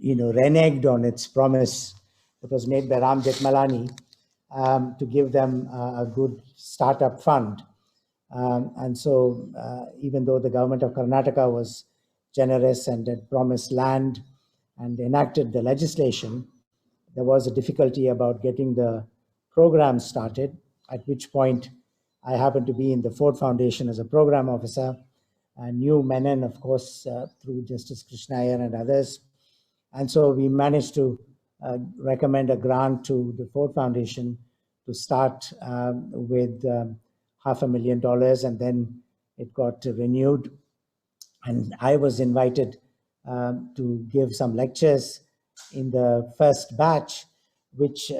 reneged on its promise that was made by Ram Jethmalani to give them a good startup fund. And so even though the government of Karnataka was generous and had promised land and enacted the legislation, there was a difficulty about getting the program started, at which point I happened to be in the Ford Foundation as a program officer. I knew Menon, of course, through Justice Krishna Iyer and others. And so we managed to recommend a grant to the Ford Foundation to start with $500,000, and then it got renewed. And I was invited to give some lectures in the first batch, which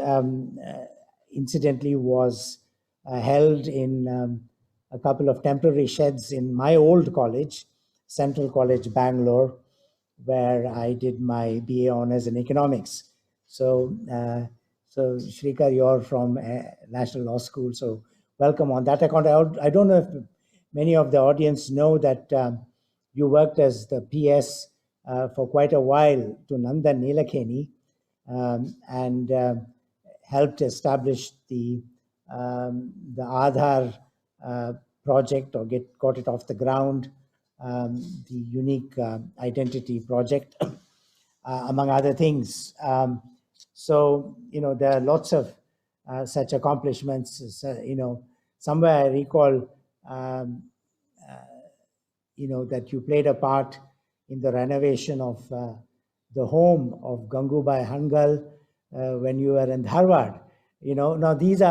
incidentally was held in a couple of temporary sheds in my old college, Central College, Bangalore, where I did my BA Honours in Economics. So, Srikar, you're from National Law School, so welcome on that account. I don't know if many of the audience know that you worked as the PS for quite a while to Nandan Nilekani, and helped establish the Aadhaar project, or got it off the ground, the unique identity project, among other things. So, there are lots of such accomplishments. Somewhere I recall, that you played a part in the renovation of the home of Gangubai Hangal when you were in Dharwad. Now these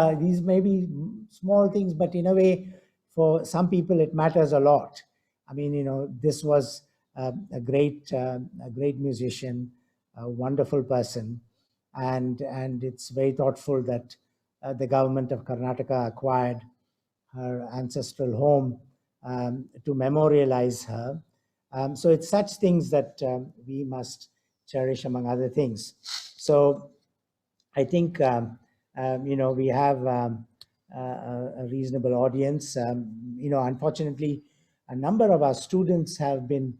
may be small things, but in a way, for some people, it matters a lot. I mean, this was a great musician, a wonderful person, and it's very thoughtful that the government of Karnataka acquired her ancestral home to memorialize her. So it's such things that we must cherish, among other things. So I think we have a reasonable audience. Unfortunately, a number of our students have been,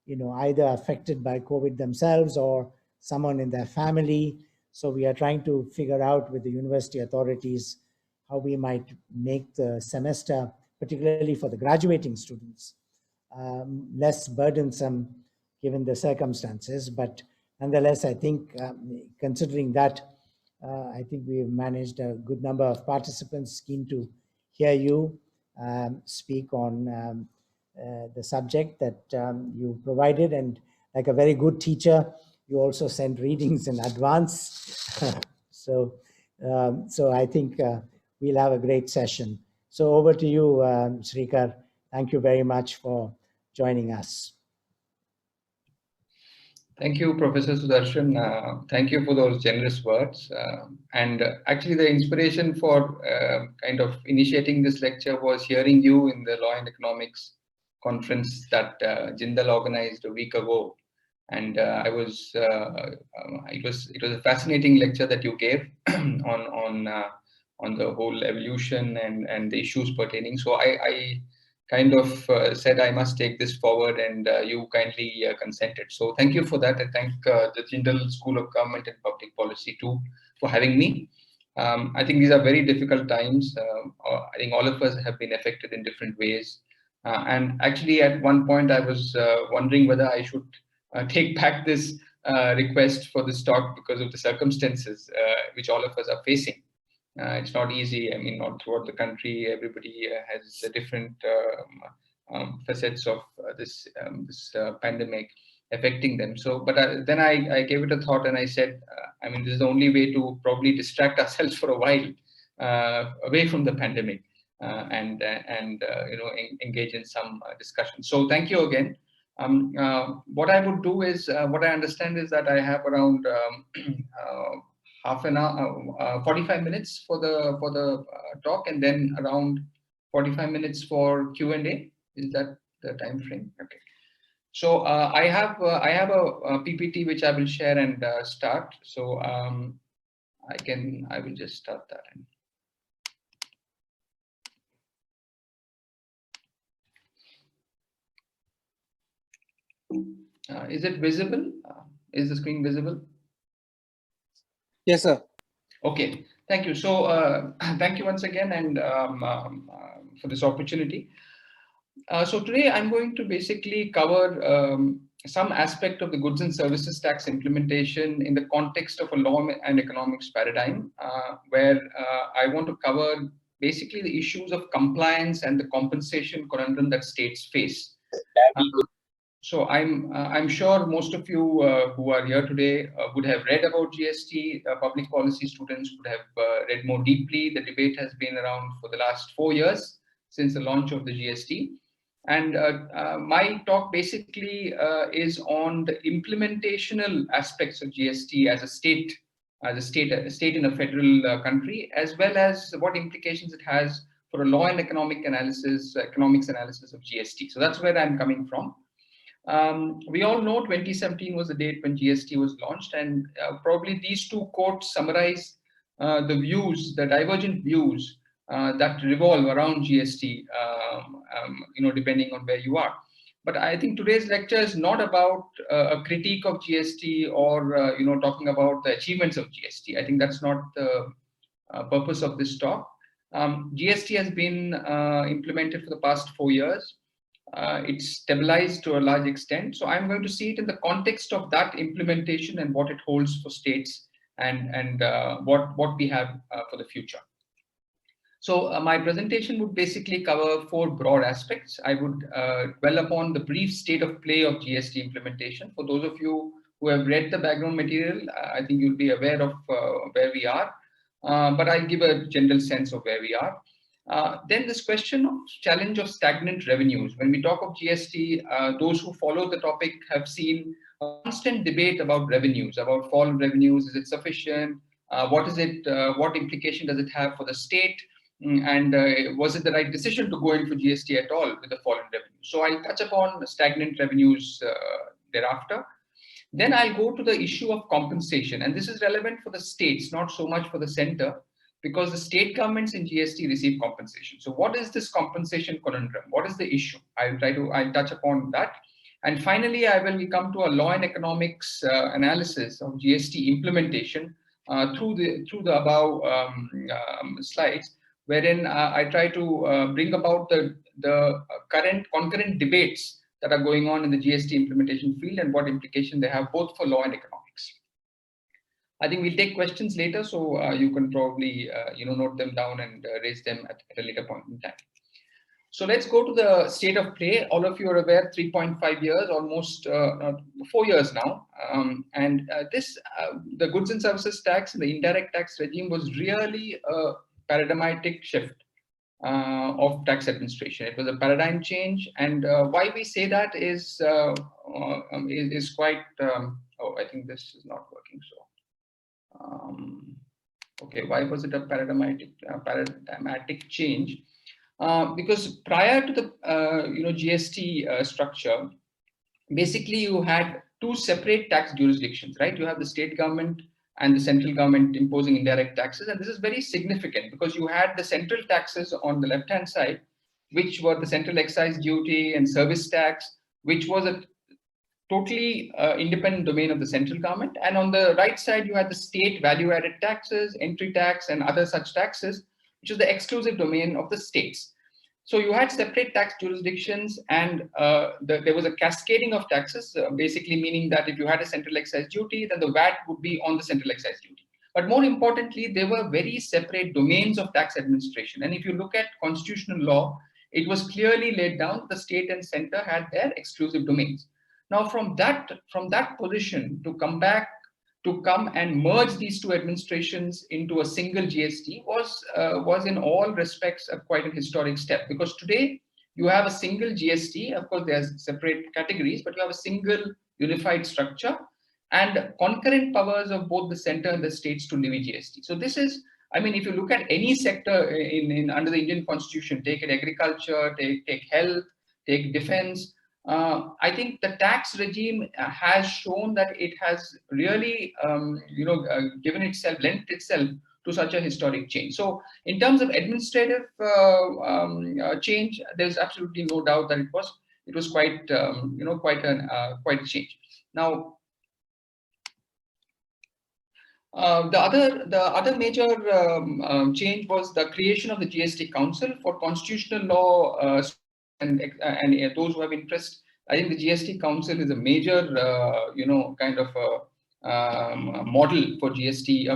either affected by COVID themselves or someone in their family. So we are trying to figure out with the university authorities how we might make the semester, particularly for the graduating students, less burdensome given the circumstances. But nonetheless, I think considering that, I think we've managed a good number of participants keen to hear you speak on the subject that you provided. And like a very good teacher, you also sent readings in advance. So I think we'll have a great session. So over to you, Srikar. Thank you very much for joining us. Thank you, Professor Sudarshan. Thank you for those generous words. And actually, the inspiration for kind of initiating this lecture was hearing you in the Law and Economics conference that Jindal organized a week ago. And it was a fascinating lecture that you gave on the whole evolution and the issues pertaining. So I kind of said I must take this forward, and you kindly consented. So thank you for that. I thank the Jindal School of Government and Public Policy too for having me. I think these are very difficult times. I think all of us have been affected in different ways. And actually, at one point, I was wondering whether I should take back this request for this talk because of the circumstances which all of us are facing. It's not easy. I mean, not throughout the country. Everybody has different facets of this pandemic affecting them. So, but then I gave it a thought, and I said, I mean, this is the only way to probably distract ourselves for a while away from the pandemic and engage in some discussion. So, thank you again. What I would do is, what I understand is that I have around half an hour, 45 minutes for the talk, and then around 45 minutes for Q&A. Is that the time frame? Okay. So I have a PPT which I will share and start. So I will just start that. Is it visible? Is the screen visible? Yes, sir. Okay, thank you. So thank you once again and for this opportunity. So today I'm going to basically cover some aspect of the goods and services tax implementation in the context of a law and economics paradigm, where I want to cover basically the issues of compliance and the compensation conundrum that states face. So I'm sure most of you who are here today would have read about GST. Public policy students would have read more deeply. The debate has been around for the last 4 years since the launch of the GST. And my talk basically is on the implementational aspects of GST as a state in a federal country, as well as what implications it has for a law and economics analysis of GST. So that's where I'm coming from. We all know 2017 was the date when GST was launched, and probably these two quotes summarize the divergent views that revolve around GST, depending on where you are. But I think today's lecture is not about a critique of GST or talking about the achievements of GST. I think that's not the purpose of this talk. GST has been implemented for the past 4 years. It's stabilized to a large extent. So I'm going to see it in the context of that implementation and what it holds for states and what we have for the future. So my presentation would basically cover 4 broad aspects. I would dwell upon the brief state of play of GST implementation. For those of you who have read the background material, I think you'll be aware of where we are, but I'll give a general sense of where we are. Then this question of challenge of stagnant revenues. When we talk of GST, those who follow the topic have seen a constant debate about revenues, about fall in revenues. Is it sufficient? What is it? What implication does it have for the state? And was it the right decision to go in for GST at all with the fall in revenue? So I'll touch upon stagnant revenues thereafter. Then I'll go to the issue of compensation. And this is relevant for the states, not so much for the center, because the state governments in GST receive compensation. So what is this compensation conundrum? What is the issue? I'll touch upon that. And finally, I will come to a law and economics analysis of GST implementation through the above slides, wherein I try to bring about the current concurrent debates that are going on in the GST implementation field and what implication they have both for law and economics. I think we'll take questions later, so you can probably note them down and raise them at a later point in time. So let's go to the state of play. All of you are aware, 3.5 years, almost 4 years now. The goods and services tax and the indirect tax regime was really a paradigmatic shift of tax administration. It was a paradigm change, and why we say that is quite. Oh, I think this is not working. So, okay, why was it a paradigmatic change? Because prior to the GST structure, basically you had 2 separate tax jurisdictions, right? You have the state government and the central government imposing indirect taxes. And this is very significant because you had the central taxes on the left-hand side, which were the central excise duty and service tax, which was a totally independent domain of the central government. And on the right side, you had the state value-added taxes, entry tax, and other such taxes, which is the exclusive domain of the states. So you had separate tax jurisdictions, and there was a cascading of taxes, basically meaning that if you had a central excise duty, then the VAT would be on the central excise duty. But more importantly, they were very separate domains of tax administration. And if you look at constitutional law, it was clearly laid down the state and center had their exclusive domains. Now, from that position to come and merge these 2 administrations into a single GST was in all respects quite an historic step, because today you have a single GST. Of course, there's separate categories, but you have a single unified structure and concurrent powers of both the center and the states to levy GST. So this is, I mean, if you look at any sector under the Indian Constitution, take it agriculture, take health, take defense, I think the tax regime has shown that it has really, lent itself to such a historic change. So, in terms of administrative change, there's absolutely no doubt that it was quite a change. Now, The other major change was the creation of the GST Council for constitutional law and those who have interest. I think the GST Council is a major, kind of model for GST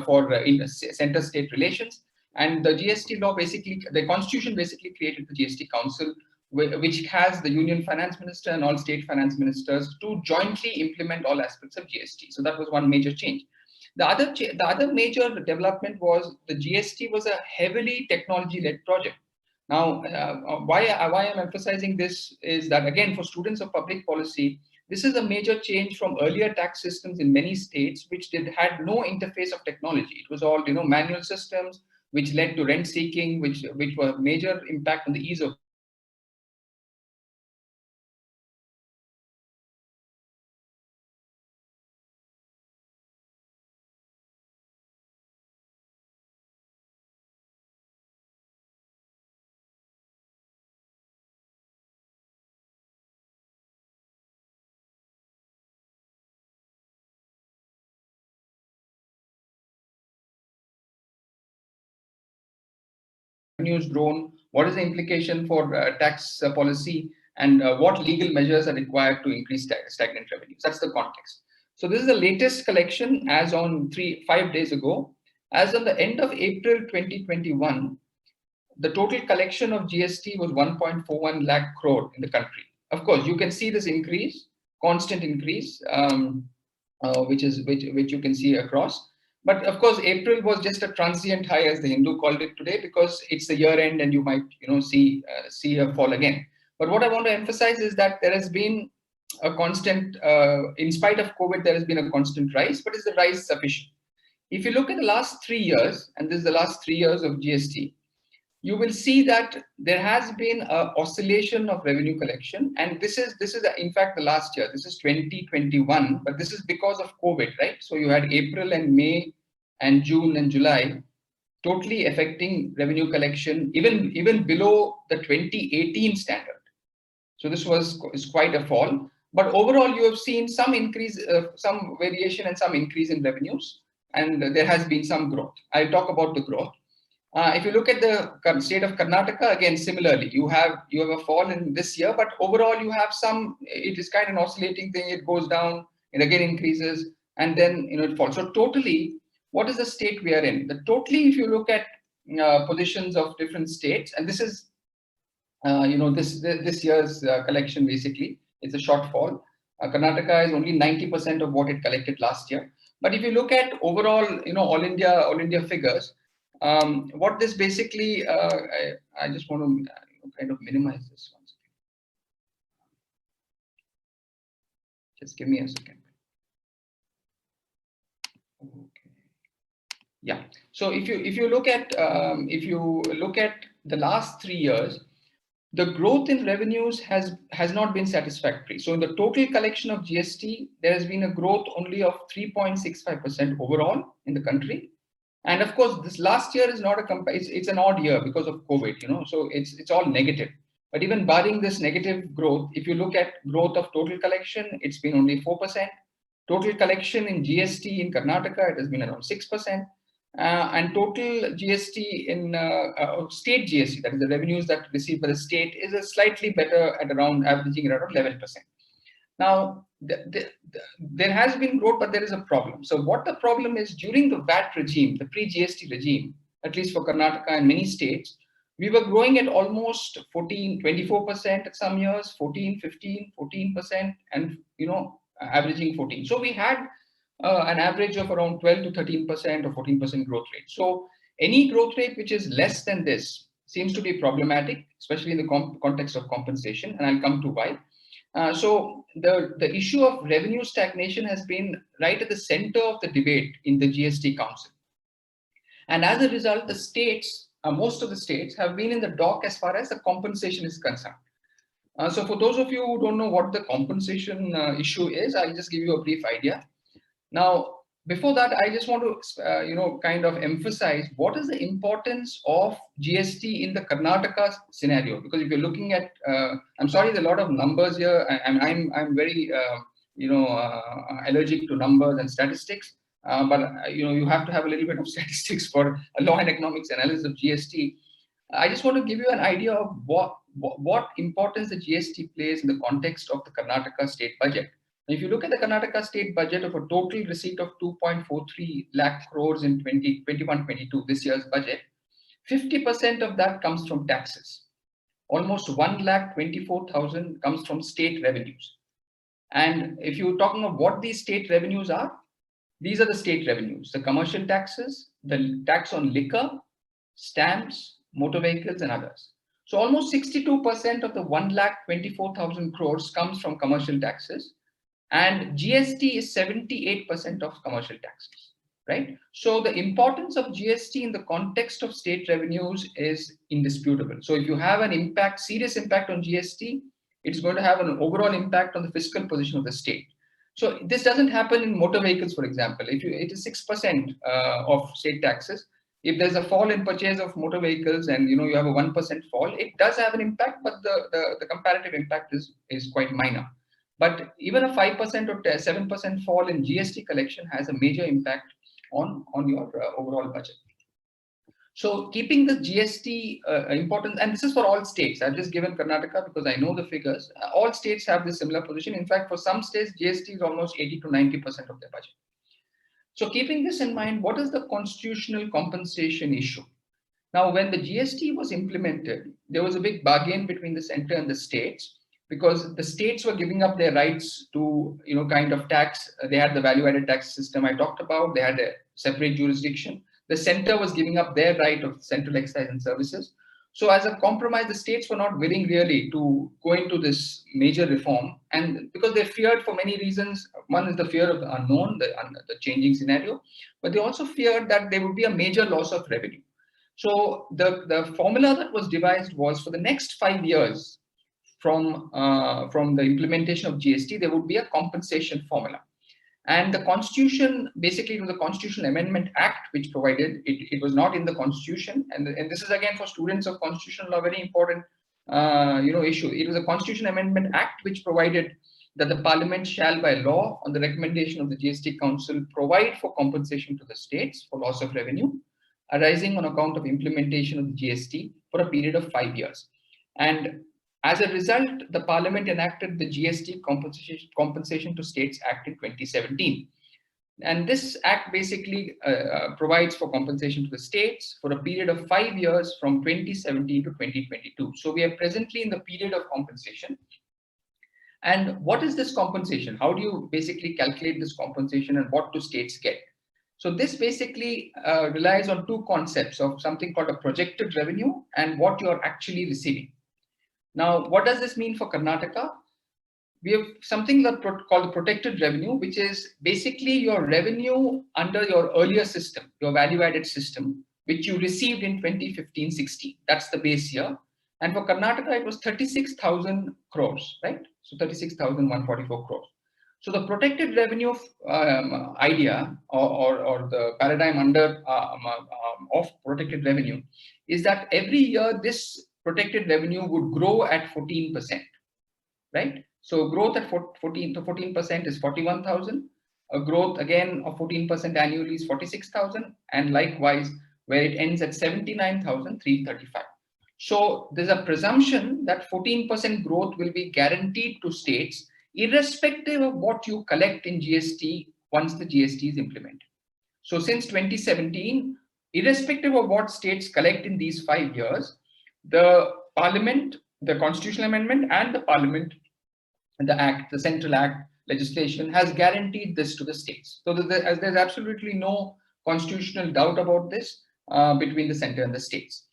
center-state relations. And the GST law basically, the constitution basically created the GST Council, which has the Union Finance Minister and all state finance ministers to jointly implement all aspects of GST. So that was one major change. The other major development was the GST was a heavily technology-led project. Now, why I'm emphasizing this is that, again, for students of public policy, this is a major change from earlier tax systems in many states, which had no interface of technology. It was all manual systems, which led to rent seeking, which were a major impact on the ease of revenues grown, what is the implication for tax policy, and what legal measures are required to increase stagnant revenues. That's the context. So this is the latest collection as on 5 days ago. As on the end of April 2021, the total collection of GST was 1.41 lakh crore in the country. Of course, you can see this increase, constant increase, which you can see across. But of course, April was just a transient high, as the Hindu called it today, because it's the year end and you might see a fall again. But what I want to emphasize is that there has been a constant, in spite of COVID, there has been a constant rise, but is the rise sufficient? If you look at the last 3 years, and this is the last 3 years of GST, you will see that there has been an oscillation of revenue collection, and this is in fact the last year. This is 2021, but this is because of COVID, right? So you had April and May and June and July totally affecting revenue collection, even below the 2018 standard. So this is quite a fall. But overall, you have seen some increase, some variation, and some increase in revenues, and there has been some growth. I'll talk about the growth. If you look at the state of Karnataka, again, similarly, you have a fall in this year, but overall you have it is kind of an oscillating thing. It goes down, it again increases, and then it falls. So totally, what is the state we are in? Totally, if you look at positions of different states, and this is this year's collection, basically, it's a shortfall. Karnataka is only 90% of what it collected last year. But if you look at overall, all India figures, what this basically, I just want to kind of minimize this one second. Just give me a second. Okay. Yeah. So if you look at the last 3 years, the growth in revenues has not been satisfactory. So in the total collection of GST, there has been a growth only of 3.65% overall in the country. And of course, this last year is not it's an odd year because of COVID, so it's all negative. But even barring this negative growth, if you look at growth of total collection, it's been only 4%. Total collection in GST in Karnataka, it has been around 6%. And total GST in state GST, that is the revenues that received by the state, is a slightly better at around averaging around 11%. Now, there has been growth, but there is a problem. So what the problem is, during the VAT regime, the pre-GST regime, at least for Karnataka and many states, we were growing at almost 24% at some years, 14, 15, 14%, and averaging 14. So we had an average of around 12 to 13% or 14% growth rate. So any growth rate which is less than this seems to be problematic, especially in the context of compensation, and I'll come to why. So the issue of revenue stagnation has been right at the center of the debate in the GST Council. And as a result, the states, most of the states, have been in the dock as far as the compensation is concerned. So for those of you who don't know what the compensation issue is, I'll just give you a brief idea. Now, before that, I just want to, kind of emphasize what is the importance of GST in the Karnataka scenario. Because if you're looking at, I'm sorry, there's a lot of numbers here. I'm very, allergic to numbers and statistics. but you have to have a little bit of statistics for a law and economics analysis of GST. I just want to give you an idea of what importance the GST plays in the context of the Karnataka state budget. If you look at the Karnataka state budget of a total receipt of 2.43 lakh crores in 2021-22, this year's budget, 50% of that comes from taxes. Almost 1,24,000 comes from state revenues. And if you're talking of what these state revenues are, these are the state revenues: the commercial taxes, the tax on liquor, stamps, motor vehicles, and others. So almost 62% of the 1,24,000 crores comes from commercial taxes, and GST is 78% of commercial taxes, right? So the importance of GST in the context of state revenues is indisputable. So if you have an impact, serious impact on GST, it's going to have an overall impact on the fiscal position of the state. So this doesn't happen in motor vehicles, for example. It is 6% of state taxes. If there's a fall in purchase of motor vehicles and you have a 1% fall, it does have an impact, but the comparative impact is quite minor. But even a 5% or 7% fall in GST collection has a major impact on your overall budget. So keeping the GST important, and this is for all states. I've just given Karnataka because I know the figures. All states have this similar position. In fact, for some states, GST is almost 80 to 90% of their budget. So keeping this in mind, what is the constitutional compensation issue? Now, when the GST was implemented, there was a big bargain between the center and the states, because the states were giving up their rights to, kind of tax. They had the value-added tax system I talked about. They had a separate jurisdiction. The center was giving up their right of central excise and services. So as a compromise, the states were not willing really to go into this major reform, and because they feared for many reasons. One is the fear of the unknown, the changing scenario, but they also feared that there would be a major loss of revenue. So the formula that was devised was, for the next 5 years from the implementation of GST, there would be a compensation formula. And the Constitution, basically, it was the Constitutional Amendment Act which provided it. It was not in the Constitution, and this is again for students of constitutional law, very important issue. It was a Constitution Amendment Act which provided that the Parliament shall, by law, on the recommendation of the GST Council, provide for compensation to the states for loss of revenue arising on account of implementation of the GST for a period of 5 years. And as a result, the Parliament enacted the GST Compensation to States Act in 2017. And this act basically provides for compensation to the states for a period of 5 years from 2017 to 2022. So we are presently in the period of compensation. And what is this compensation? How do you basically calculate this compensation, and what do states get? So this basically relies on two concepts of something called a projected revenue and what you're actually receiving. Now, what does this mean for Karnataka? We have something that called the protected revenue, which is basically your revenue under your earlier system, your value-added system, which you received in 2015-16. That's the base year. And for Karnataka, it was 36,000 crores, right? So 36,144 crores. So the protected revenue idea or the paradigm under of protected revenue is that every year this protected revenue would grow at 14%, right? So growth at 14% is 41,000. A growth again of 14% annually is 46,000, and likewise where it ends at 79,335. So there's a presumption that 14% growth will be guaranteed to states, irrespective of what you collect in GST once the GST is implemented. So since 2017, irrespective of what states collect in these 5 years, the Parliament, the Constitutional Amendment, and the Parliament, the Act, the Central Act legislation has guaranteed this to the states. So there's absolutely no constitutional doubt about this between the center and the states.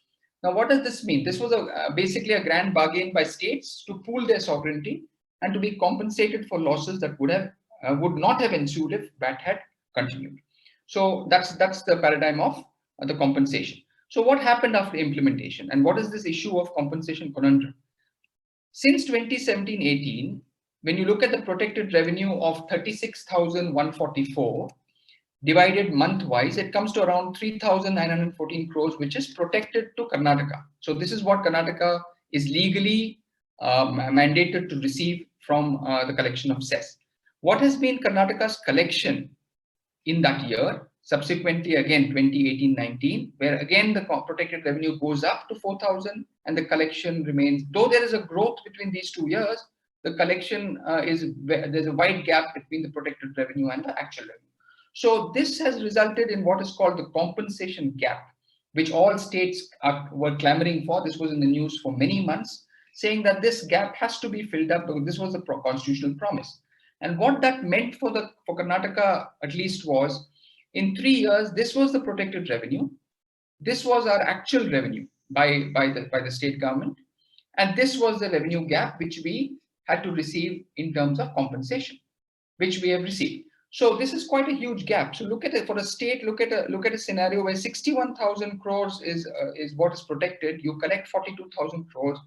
Now, what does this mean? This was basically a grand bargain by states to pool their sovereignty and to be compensated for losses that would not have ensued if VAT had continued. So that's the paradigm of the compensation. So what happened after implementation, and what is this issue of compensation conundrum? Since 2017-18, when you look at the protected revenue of 36,144 divided month-wise, it comes to around 3,914 crores, which is protected to Karnataka. So this is what Karnataka is legally mandated to receive from the collection of cess. What has been Karnataka's collection in that year. Subsequently, again, 2018-19, where again the protected revenue goes up to 4,000 and the collection remains, though there is a growth between these 2 years, the collection there's a wide gap between the protected revenue and the actual revenue. So this has resulted in what is called the compensation gap, which all states were clamoring for. This was in the news for many months, saying that this gap has to be filled up because this was a constitutional promise. And what that meant for Karnataka at least was, in 3 years, this was the protected revenue. This was our actual revenue by the state government. And this was the revenue gap which we had to receive in terms of compensation, which we have received. So this is quite a huge gap. So look at it for a state. Look at a scenario where 61,000 crores is what is protected. You collect 42,000 crores,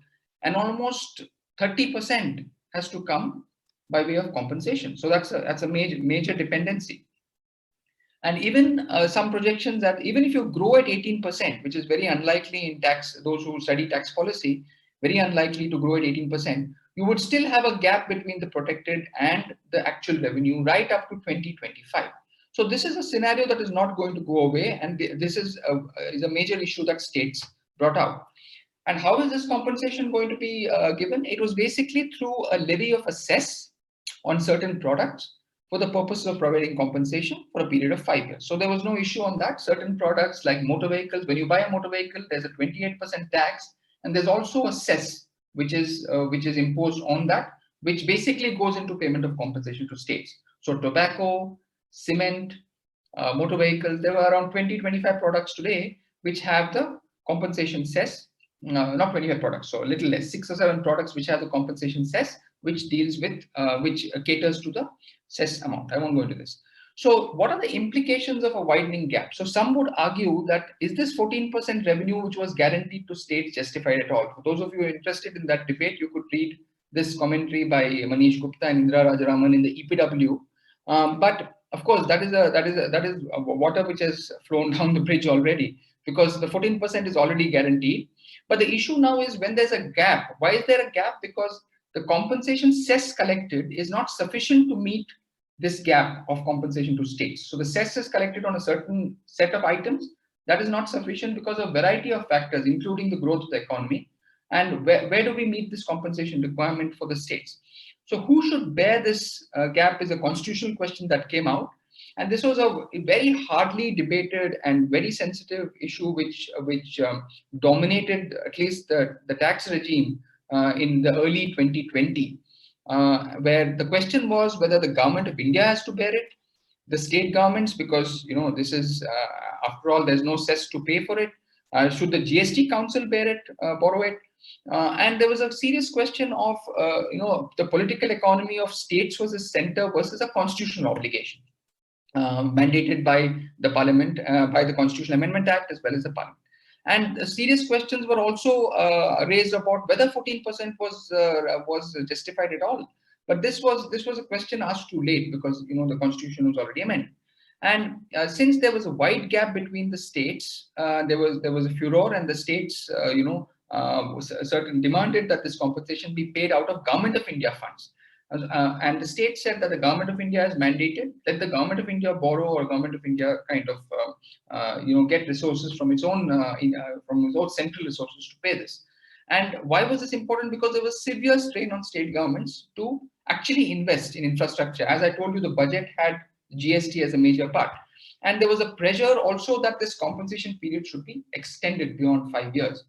and almost 30% has to come by way of compensation. So that's a major dependency. And even some projections that even if you grow at 18%, which is very unlikely in tax, those who study tax policy, very unlikely to grow at 18%, you would still have a gap between the protected and the actual revenue right up to 2025. So this is a scenario that is not going to go away, and this is a major issue that states brought out. And how is this compensation going to be given? It was basically through a levy of a cess on certain products for the purpose of providing compensation for a period of 5 years. So there was no issue on that. Certain products like motor vehicles, when you buy a motor vehicle, there's a 28% tax, and there's also a cess which is imposed on that, which basically goes into payment of compensation to states. So tobacco, cement, motor vehicles, there were around 20-25 products today which have the compensation cess. Not 25 products, so a little less, 6 or 7 products which have the compensation cess, which deals with, which caters to the cess amount. I won't go into this. So what are the implications of a widening gap? So some would argue that, is this 14% revenue which was guaranteed to states justified at all? For those of you who are interested in that debate, you could read this commentary by Manish Gupta and Indra Rajaraman in the EPW. But of course, that is water which has flown down the bridge already, because the 14% is already guaranteed. But the issue now is when there's a gap. Why is there a gap? Because the compensation cess collected is not sufficient to meet this gap of compensation to states. So the cess is collected on a certain set of items. That is not sufficient because of a variety of factors, including the growth of the economy. And where do we meet this compensation requirement for the states? So who should bear this gap is a constitutional question that came out. And this was a very hardly debated and very sensitive issue which dominated at least the tax regime in the early 2020, where the question was whether the government of India has to bear it, the state governments, because this is after all there's no cess to pay for it. Should the GST Council bear it, borrow it? And there was a serious question of the political economy of states versus center versus a constitutional obligation mandated by the Parliament, by the Constitutional Amendment Act as well as the Parliament. And serious questions were also raised about whether 14% was justified at all. But this was a question asked too late because the Constitution was already amended. And since there was a wide gap between the states, there was a furor, and the states certain demanded that this compensation be paid out of Government of India funds. And the state said that the Government of India has mandated that the Government of India borrow, or Government of India kind of get resources from its own central resources to pay this. And why was this important? Because there was severe strain on state governments to actually invest in infrastructure. As I told you, the budget had GST as a major part, and there was a pressure also that this compensation period should be extended beyond 5 years.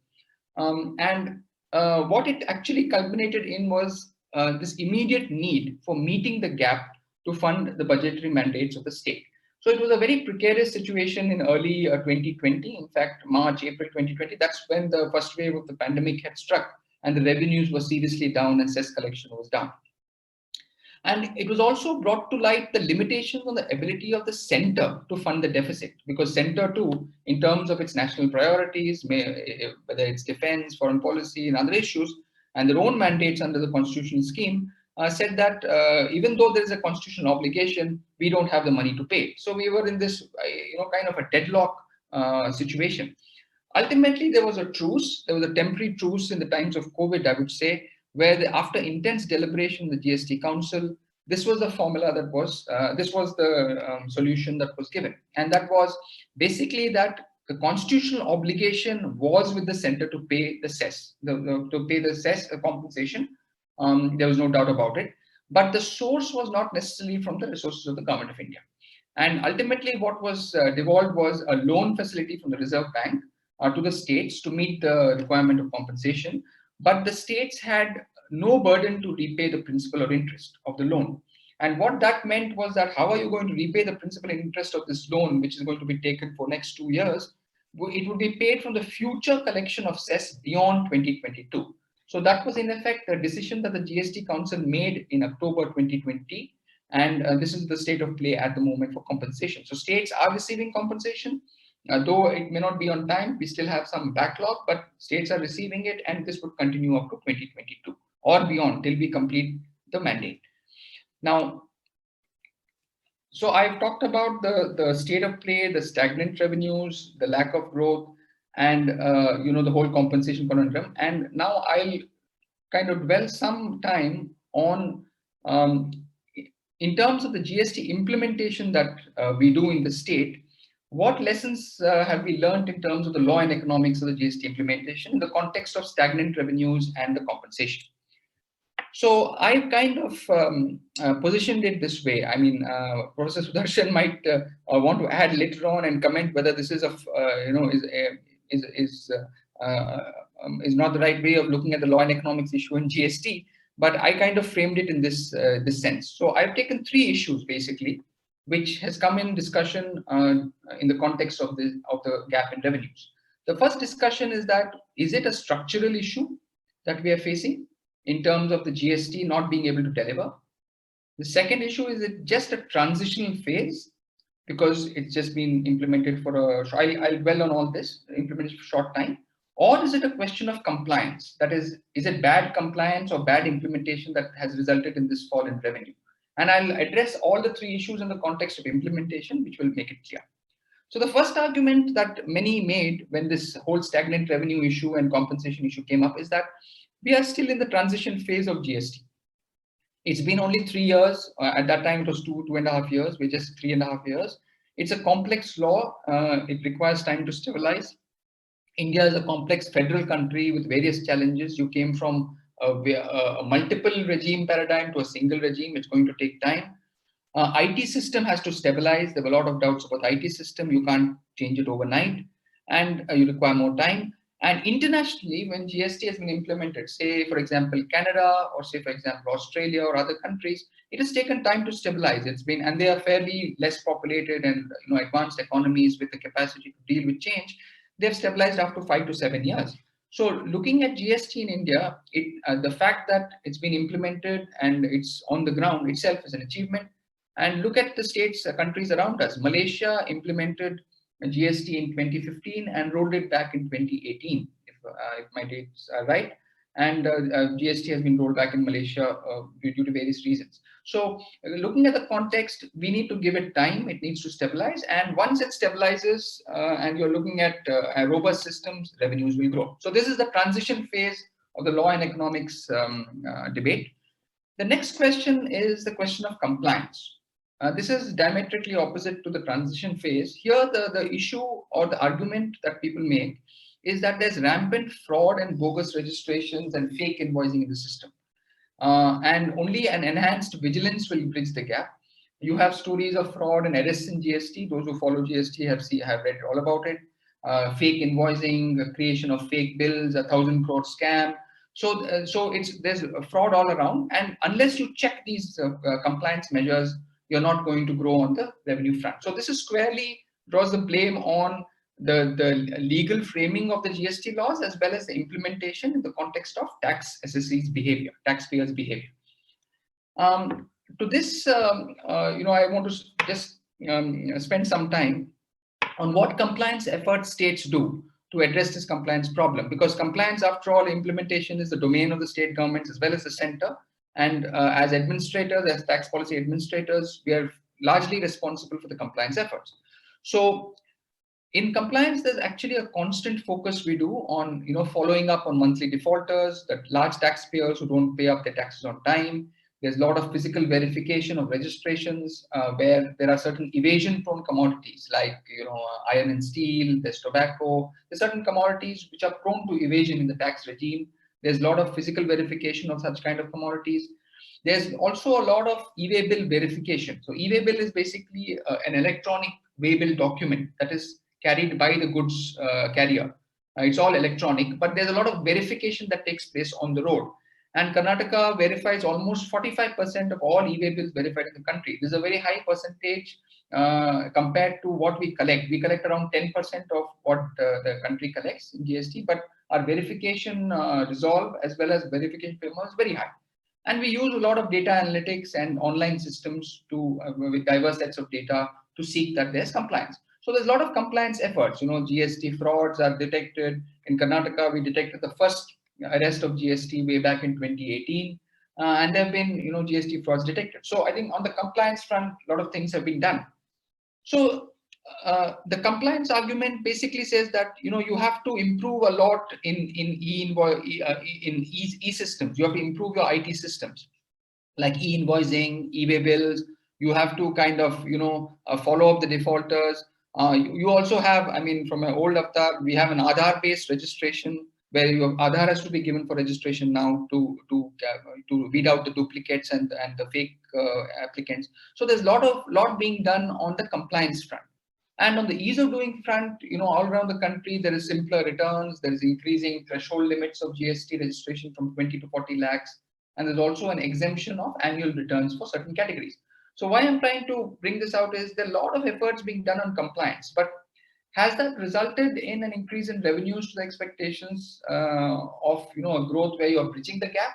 What it actually culminated in was this immediate need for meeting the gap to fund the budgetary mandates of the state. So it was a very precarious situation in early 2020. In fact, March, April 2020, that's when the first wave of the pandemic had struck and the revenues were seriously down and cess collection was down. And it was also brought to light the limitations on the ability of the center to fund the deficit, because center too, in terms of its national priorities, whether it's defense, foreign policy and other issues, and their own mandates under the constitutional scheme, said that even though there is a constitutional obligation, we don't have the money to pay. So we were in this, kind of a deadlock situation. Ultimately, there was a truce. There was a temporary truce in the times of COVID, I would say, where after intense deliberation, the GST Council, this was the formula that was, this was the solution that was given. And that was basically that the constitutional obligation was with the center to pay the cess, to pay the cess compensation. There was no doubt about it. But the source was not necessarily from the resources of the government of India. And ultimately, what was devolved was a loan facility from the Reserve Bank to the states to meet the requirement of compensation. But the states had no burden to repay the principal or interest of the loan. And what that meant was that how are you going to repay the principal and interest of this loan, which is going to be taken for next 2 years? It would be paid from the future collection of cess beyond 2022. So that was in effect the decision that the GST Council made in October 2020. And this is the state of play at the moment for compensation. So states are receiving compensation, though it may not be on time. We still have some backlog, but states are receiving it, and this would continue up to 2022 or beyond till we complete the mandate. Now, so I've talked about the state of play, the stagnant revenues, the lack of growth, and the whole compensation conundrum. And now I'll kind of dwell some time on in terms of the GST implementation that we do in the state. What lessons have we learned in terms of the law and economics of the GST implementation in the context of stagnant revenues and the compensation? So I've kind of positioned it this way. I mean, Professor Sudarshan might want to add later on and comment whether this is is not the right way of looking at the law and economics issue in GST. But I kind of framed it in this sense. So I've taken 3 issues basically, which has come in discussion in the context of the gap in revenues. The first discussion is that, is it a structural issue that we are facing in terms of the GST not being able to deliver? The second issue, is it just a transitional phase because it's just been implemented for a, I'll dwell on all this, implemented for a short time, or is it a question of compliance? That is it bad compliance or bad implementation that has resulted in this fall in revenue? And I'll address all the 3 issues in the context of implementation, which will make it clear. So the first argument that many made when this whole stagnant revenue issue and compensation issue came up is that we are still in the transition phase of GST. It's been only 3 years. At that time, it was 2.5 years. We're just 3.5 years. It's a complex law. It requires time to stabilize. India is a complex federal country with various challenges. You came from a multiple regime paradigm to a single regime. It's going to take time. IT system has to stabilize. There were a lot of doubts about IT system. You can't change it overnight, and you require more time. And internationally, when GST has been implemented, say, for example, Canada, or say, for example, Australia or other countries, it has taken time to stabilize. And they are fairly less populated and advanced economies with the capacity to deal with change. They've stabilized after 5 to 7 years. So looking at GST in India, the fact that it's been implemented and it's on the ground itself is an achievement. And look at the states, countries around us. Malaysia implemented GST in 2015 and rolled it back in 2018, if my dates are right. And GST has been rolled back in Malaysia due to various reasons. So looking at the context, we need to give it time. It needs to stabilize. And once it stabilizes and you're looking at robust systems, revenues will grow. So this is the transition phase of the law and economics debate. The next question is the question of compliance. This is diametrically opposite to the transition phase. Here, the issue or the argument that people make is that there's rampant fraud and bogus registrations and fake invoicing in the system. And only an enhanced vigilance will bridge the gap. You have stories of fraud and arrests in GST. Those who follow GST have read all about it. Fake invoicing, creation of fake bills, 1,000 crore scam. So there's fraud all around. And unless you check these compliance measures, you're not going to grow on the revenue front. So this is squarely draws the blame on the legal framing of the GST laws as well as the implementation in the context of tax assessees' behavior, taxpayers' behavior. To this, I want to just spend some time on what compliance efforts states do to address this compliance problem, because compliance, after all, implementation is the domain of the state governments as well as the center. And as administrators, as tax policy administrators, we are largely responsible for the compliance efforts. So in compliance, there's actually a constant focus we do on, following up on monthly defaulters, that large taxpayers who don't pay up their taxes on time. There's a lot of physical verification of registrations where there are certain evasion-prone commodities like iron and steel. There's tobacco. There's certain commodities which are prone to evasion in the tax regime. There's a lot of physical verification of such kind of commodities. There's also a lot of e-way bill verification. So e-way bill is basically an electronic way bill document that is carried by the goods carrier. It's all electronic, but there's a lot of verification that takes place on the road. And Karnataka verifies almost 45% of all e-way bills verified in the country. This is a very high percentage compared to what we collect. We collect around 10% of what the country collects in GST, but our verification resolve as well as verification framework is very high. And we use a lot of data analytics and online systems to with diverse sets of data to seek that there's compliance. So there's a lot of compliance efforts. GST frauds are detected. In Karnataka, we detected the first arrest of GST way back in 2018, and there have been GST frauds detected. So I think on the compliance front, a lot of things have been done. So the compliance argument basically says that you have to improve a lot in e-systems. You have to improve your IT systems like e-invoicing, e-way bills. You have to kind of follow up the defaulters. You also have, from an old avatar, we have an Aadhaar-based registration where your Aadhaar has to be given for registration now to weed out the duplicates and the fake applicants. So there's a lot being done on the compliance front. And on the ease of doing front, all around the country, there is simpler returns. There is increasing threshold limits of GST registration from 20 to 40 lakhs. And there's also an exemption of annual returns for certain categories. So why I'm trying to bring this out is there are a lot of efforts being done on compliance, but has that resulted in an increase in revenues to the expectations of a growth where you're bridging the gap?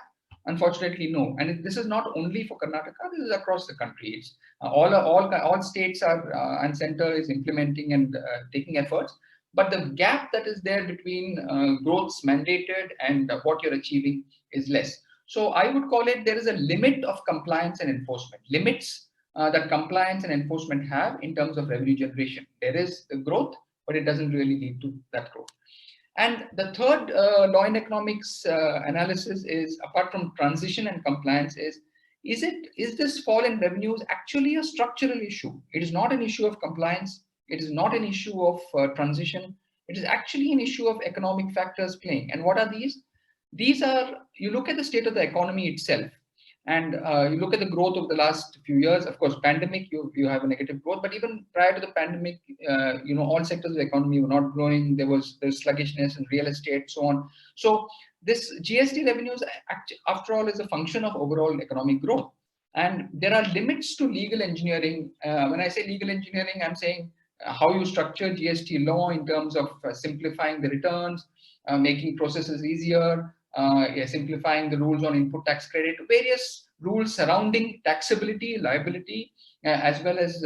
Unfortunately, no. And this is not only for Karnataka; this is across the country. It's all states are and center is implementing and taking efforts. But the gap that is there between growths mandated and what you're achieving is less. So I would call it there is a limit of compliance and enforcement. Limits that compliance and enforcement have in terms of revenue generation. There is the growth, but it doesn't really lead to that growth. And the third law and economics analysis is, apart from transition and compliance, is this fall in revenues actually a structural issue? It is not an issue of compliance. It is not an issue of transition. It is actually an issue of economic factors playing. And what are these? These are, you look at the state of the economy itself, and you look at the growth of the last few years. Of course, pandemic, you have a negative growth, but even prior to the pandemic, all sectors of the economy were not growing. There's sluggishness in real estate, so on. So this GST revenues, after all, is a function of overall economic growth. And there are limits to legal engineering. When I say legal engineering, I'm saying how you structure GST law in terms of simplifying the returns, making processes easier, simplifying the rules on input tax credit, various rules surrounding taxability, liability, as well as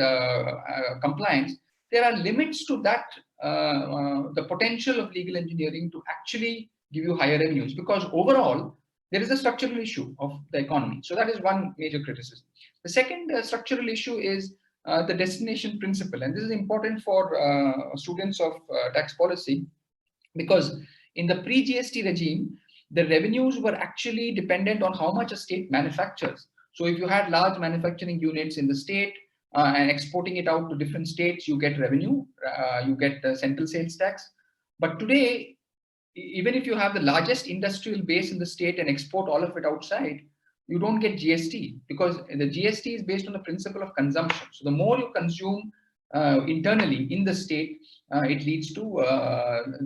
compliance. There are limits to that, the potential of legal engineering to actually give you higher revenues, because overall, there is a structural issue of the economy. So that is one major criticism. The second structural issue is the destination principle. And this is important for students of tax policy, because in the pre-GST regime, the revenues were actually dependent on how much a state manufactures. So if you had large manufacturing units in the state and exporting it out to different states, you get revenue, you get central sales tax. But today, even if you have the largest industrial base in the state and export all of it outside, you don't get GST, because the GST is based on the principle of consumption. So the more you consume internally in the state, it leads to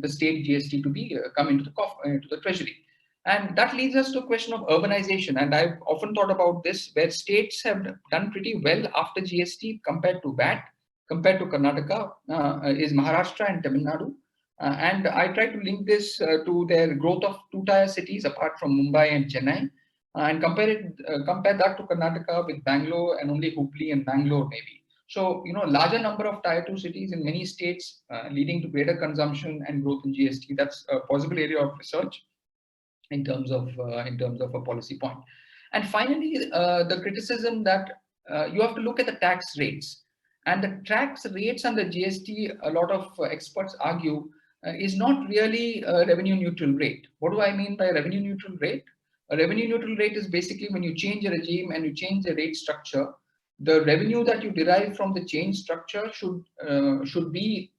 the state GST to be come into the treasury. And that leads us to a question of urbanization. And I've often thought about this, where states have done pretty well after GST compared to VAT, compared to Karnataka, is Maharashtra and Tamil Nadu. And I try to link this to their growth of two-tier cities apart from Mumbai and Chennai, and compare that to Karnataka with Bangalore and only Hubli and Bangalore maybe. So, larger number of tier 2 cities in many states leading to greater consumption and growth in GST. That's a possible area of research in terms of a policy point. And finally, the criticism that you have to look at the tax rates. And the tax rates under GST, a lot of experts argue, is not really a revenue neutral rate. What do I mean by revenue neutral rate? A revenue neutral rate is basically when you change a regime and you change the rate structure, the revenue that you derive from the change structure should be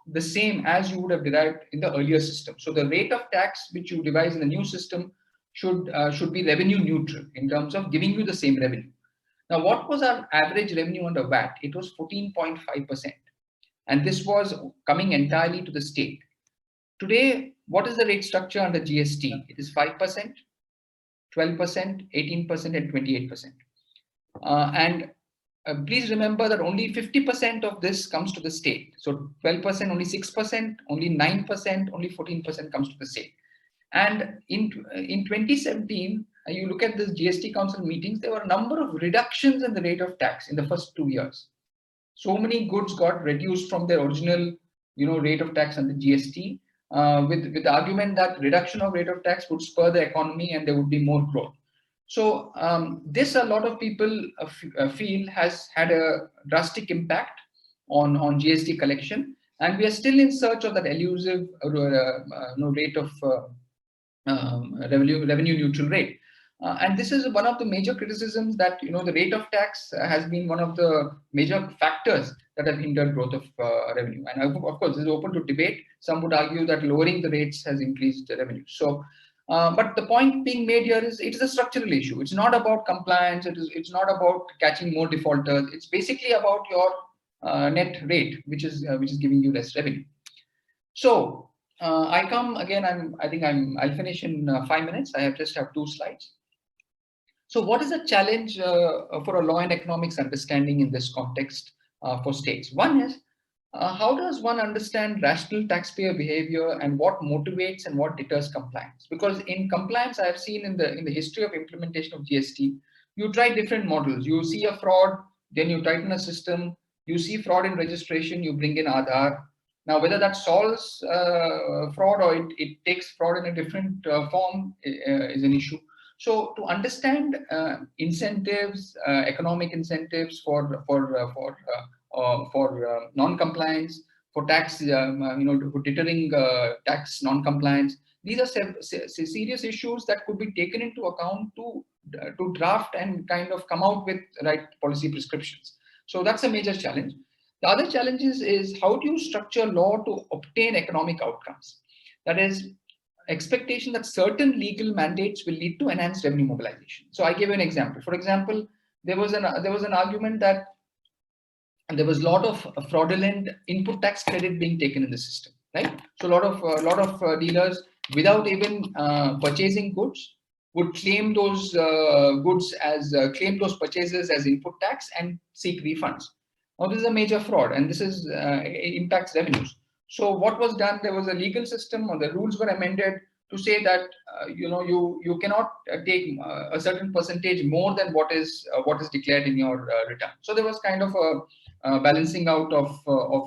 the same as you would have derived in the earlier system. So the rate of tax which you devise in the new system should be revenue neutral in terms of giving you the same revenue. Now, what was our average revenue under VAT? It was 14.5%. And this was coming entirely to the state. Today, what is the rate structure under GST? It is 5%, 12%, 18%, and 28%. Please remember that only 50% of this comes to the state. So 12%, only 6%, only 9%, only 14% comes to the state. And in 2017, you look at this GST Council meetings, there were a number of reductions in the rate of tax in the first 2 years. So many goods got reduced from their original, rate of tax under GST, with the argument that reduction of rate of tax would spur the economy and there would be more growth. So this, a lot of people feel, has had a drastic impact on GST collection, and we are still in search of that elusive rate of revenue neutral rate. And this is one of the major criticisms, that the rate of tax has been one of the major factors that have hindered growth of revenue. And of course, this is open to debate. Some would argue that lowering the rates has increased the revenue. So, but the point being made here is it is a structural issue. It's not about compliance. It's not about catching more defaulters. It's basically about your net rate, which is giving you less revenue. So I come again. I'll finish in 5 minutes. I just have 2 slides. So what is the challenge for a law and economics understanding in this context for states? One is, how does one understand rational taxpayer behavior and what motivates and what deters compliance? Because in compliance, I have seen in the history of implementation of GST, you try different models. You see a fraud, then you tighten a system. You see fraud in registration, you bring in Aadhaar. Now, whether that solves fraud or it takes fraud in a different form is an issue. So to understand incentives, economic incentives for non-compliance, for tax, for deterring tax non-compliance, these are serious issues that could be taken into account to draft and kind of come out with right policy prescriptions. So that's a major challenge. The other challenge is how do you structure law to obtain economic outcomes? That is, expectation that certain legal mandates will lead to enhanced revenue mobilization. So I give an example. For example, there was an argument that there was a lot of fraudulent input tax credit being taken in the system, right? So a lot of dealers, without even purchasing goods, would claim those goods as claim those purchases as input tax and seek refunds. Now this is a major fraud, and this is impacts revenues. So what was done? There was a legal system, or the rules were amended to say that you cannot take a certain percentage more than what is declared in your return. So there was kind of a balancing out of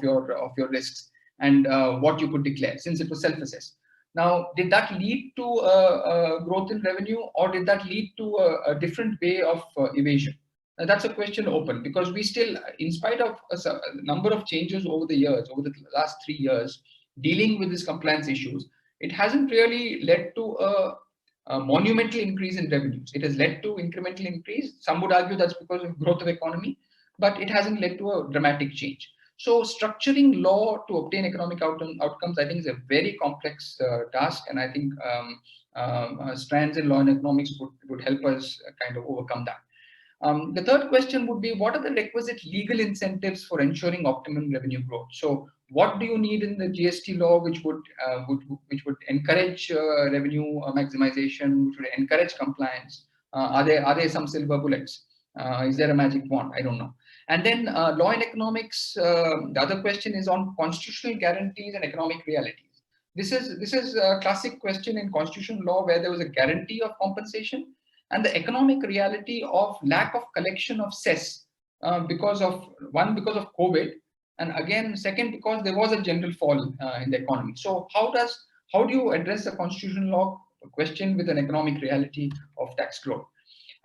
your risks and what you could declare, since it was self-assessed. Now, did that lead to growth in revenue, or did that lead to a different way of evasion? That's a question open, because we still, in spite of a number of changes over the years, over the last 3 years, dealing with these compliance issues, it hasn't really led to a monumental increase in revenues. It has led to incremental increase. Some would argue that's because of growth of economy, but it hasn't led to a dramatic change. So structuring law to obtain economic outcomes, I think, is a very complex task, and I think strands in law and economics would help us kind of overcome that. The third question would be, what are the requisite legal incentives for ensuring optimum revenue growth? So what do you need in the GST law which would encourage revenue maximization, which would encourage compliance? Are there some silver bullets? Is there a magic wand? I don't know. And then law and economics, the other question is on constitutional guarantees and economic realities. This is a classic question in constitutional law, where there was a guarantee of compensation, and the economic reality of lack of collection of cess because of COVID, and again, second, because there was a general fall in the economy. So how do you address the constitutional law question with an economic reality of tax growth?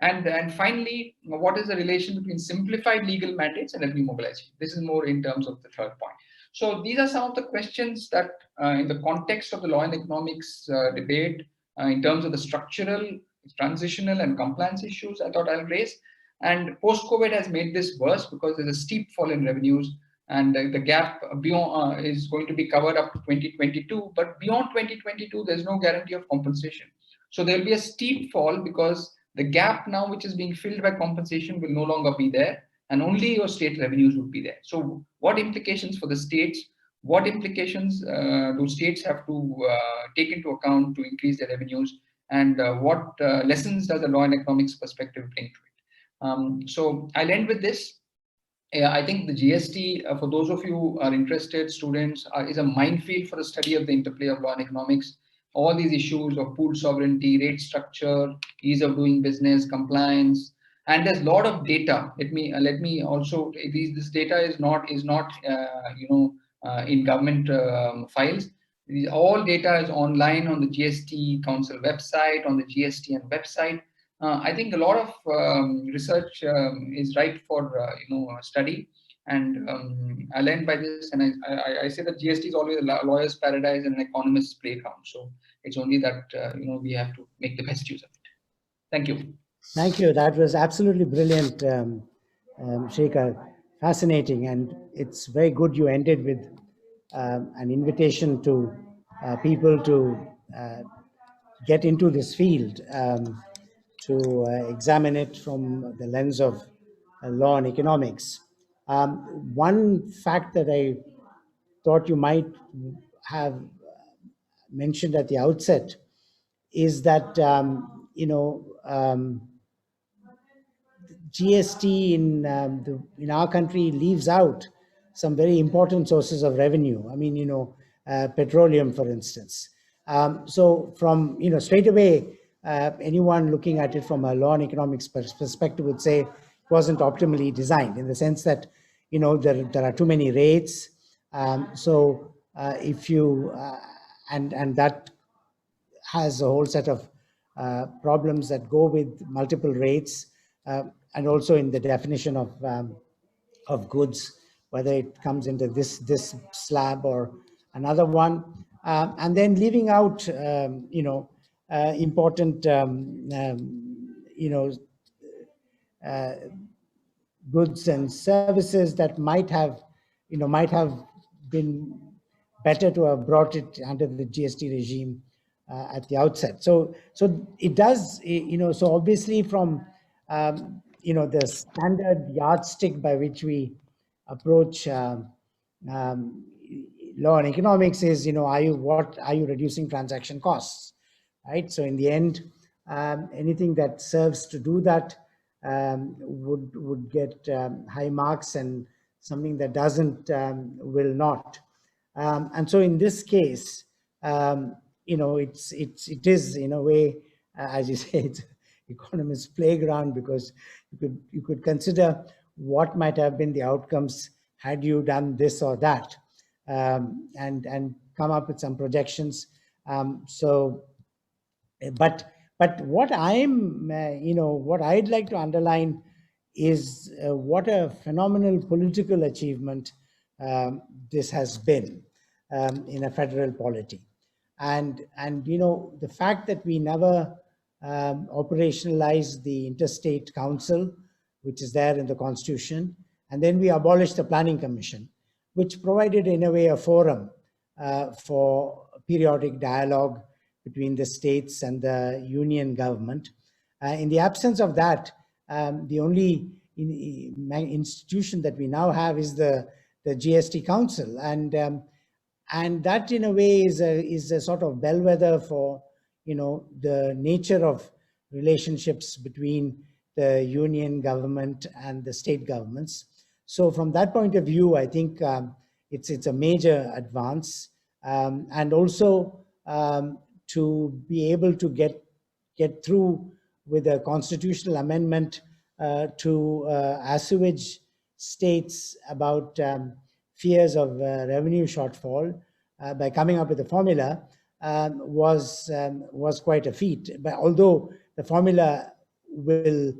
And finally, what is the relation between simplified legal mandates and revenue mobilization? This is more in terms of the third point. So these are some of the questions that in the context of the law and economics debate, in terms of the structural transitional and compliance issues I thought I'll raise. And post-COVID has made this worse because there's a steep fall in revenues, and the gap beyond is going to be covered up to 2022. But beyond 2022, there's no guarantee of compensation. So there'll be a steep fall because the gap now, which is being filled by compensation, will no longer be there, and only your state revenues would be there. So what implications for the states? What implications do states have to take into account to increase their revenues? And what lessons does the law and economics perspective bring to it? So I'll end with this. I think the GST, for those of you who are interested, students, is a minefield for the study of the interplay of law and economics. All these issues of pooled sovereignty, rate structure, ease of doing business, compliance, and there's a lot of data. Let me also, this data is not in government files. All data is online on the GST Council website, on the GSTN website. I think a lot of research is right for study, and I'll end by this. And I say that GST is always a lawyer's paradise and an economist's playground. So it's only that we have to make the best use of it. Thank you. Thank you. That was absolutely brilliant, Srikar. Fascinating, and it's very good you ended with an invitation to people to get into this field, to examine it from the lens of law and economics. One fact that I thought you might have mentioned at the outset is that GST in our country leaves out some very important sources of revenue. I mean, petroleum, for instance. So from straight away, anyone looking at it from a law and economics perspective would say it wasn't optimally designed, in the sense that there are too many rates. So if you and that has a whole set of problems that go with multiple rates, and also in the definition of goods, whether it comes into this slab or another one, and then leaving out important goods and services that might have been better to have brought it under the GST regime at the outset. So it does, so obviously from the standard yardstick by which we approach law and economics is, what are you reducing transaction costs, right? So in the end, anything that serves to do that would get high marks, and something that doesn't will not. And so in this case, it is in a way, as you say, it's economist's playground, because you could consider what might have been the outcomes had you done this or that, and come up with some projections. But what what I'd like to underline is what a phenomenal political achievement this has been in a federal polity, and the fact that we never operationalized the interstate council, which is there in the Constitution, and then we abolished the Planning Commission, which provided in a way a forum for periodic dialogue between the states and the union government. In the absence of that, the only institution that we now have is the GST Council, and that in a way is a sort of bellwether for the nature of relationships between the union government and the state governments. So from that point of view, I think it's a major advance, and also to be able to get through with a constitutional amendment to assuage states about fears of revenue shortfall by coming up with a formula was quite a feat. But although the formula will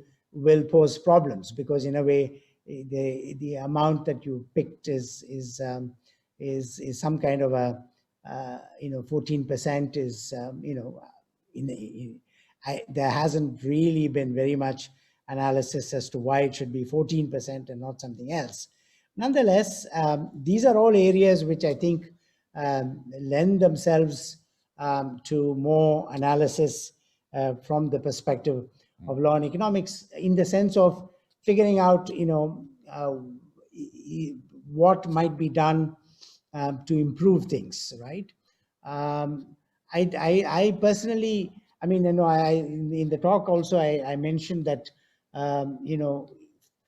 pose problems, because in a way the amount that you picked is some kind of a 14% is there hasn't really been very much analysis as to why it should be 14% and not something else. Nonetheless, these are all areas which I think lend themselves to more analysis from the perspective of law and economics, in the sense of figuring out, what might be done to improve things, right? I personally, I mean, in the talk also, I mentioned that,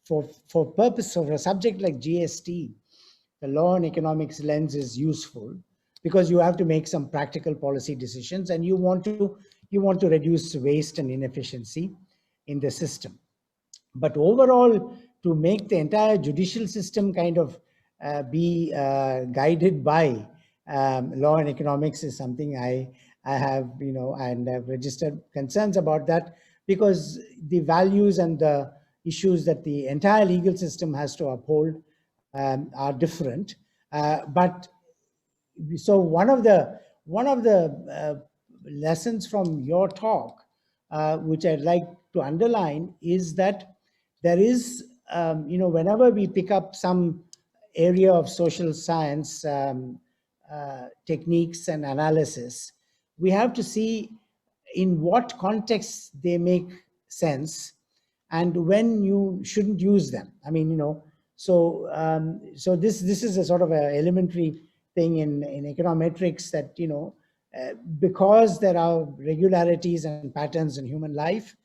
for purpose of a subject like GST, the law and economics lens is useful, because you have to make some practical policy decisions, and you want to reduce waste and inefficiency in the system. But overall, to make the entire judicial system kind of be guided by law and economics is something I have, and I've registered concerns about that, because the values and the issues that the entire legal system has to uphold are different. But so one of the lessons from your talk, which I'd like to underline, is that there is, whenever we pick up some area of social science techniques and analysis, we have to see in what context they make sense and when you shouldn't use them. I mean, so this is a sort of a elementary thing in econometrics, that because there are regularities and patterns in human life,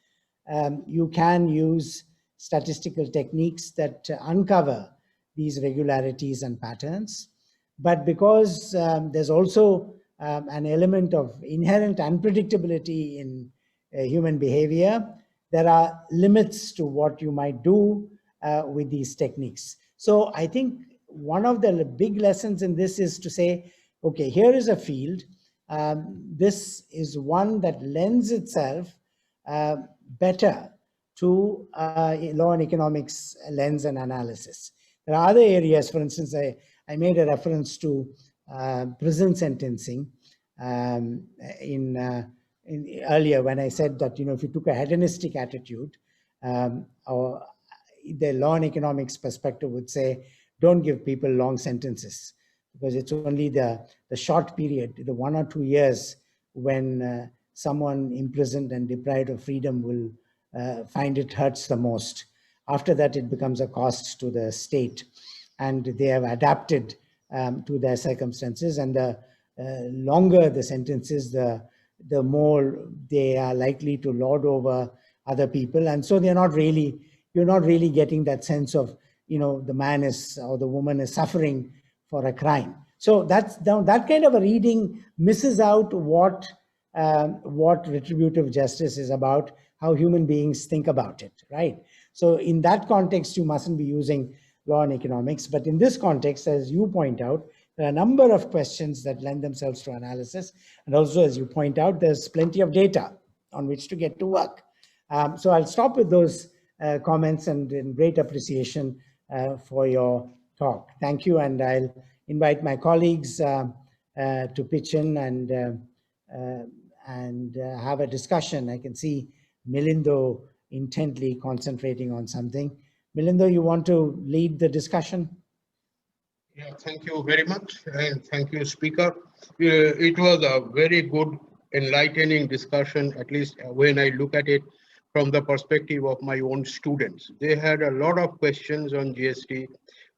you can use statistical techniques that uncover these regularities and patterns. But because there's also an element of inherent unpredictability in human behavior, there are limits to what you might do with these techniques. So I think one of the big lessons in this is to say, okay, here is a field. This is one that lends itself better to law and economics lens and analysis. There are other areas. For instance, I made a reference to prison sentencing in earlier, when I said that, if you took a hedonistic attitude, or the law and economics perspective would say, don't give people long sentences, because it's only the short period, the 1 or 2 years, when someone imprisoned and deprived of freedom will find it hurts the most. After that, it becomes a cost to the state, and they have adapted to their circumstances. And the longer the sentences, the more they are likely to lord over other people. And so you're not really getting that sense of, the man is, or the woman is suffering for a crime. So that kind of a reading misses out what retributive justice is about, how human beings think about it, right? So in that context, you mustn't be using law and economics. But in this context, as you point out, there are a number of questions that lend themselves to analysis. And also, as you point out, there's plenty of data on which to get to work. So I'll stop with those comments, and in great appreciation for your talk. Thank you. And I'll invite my colleagues to pitch in and have a discussion. I can see Milindo intently concentrating on something. Milindo, you want to lead the discussion? Yeah, thank you very much, and thank you, Speaker. It was a very good, enlightening discussion, at least when I look at it from the perspective of my own students. They had a lot of questions on GST.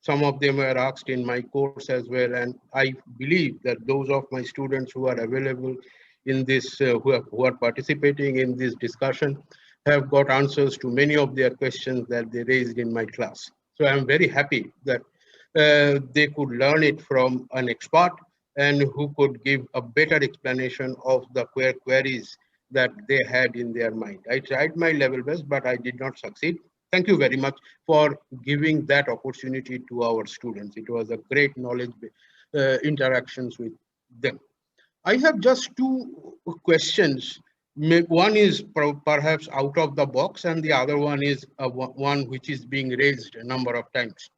Some of them were asked in my course as well, and I believe that those of my students who are available in this, who are participating in this discussion, have got answers to many of their questions that they raised in my class. So I'm very happy that they could learn it from an expert and who could give a better explanation of the queries that they had in their mind. I tried my level best, but I did not succeed. Thank you very much for giving that opportunity to our students. It was a great knowledge interactions with them. I have just two questions. One is perhaps out of the box, and the other one is one which is being raised a number of times.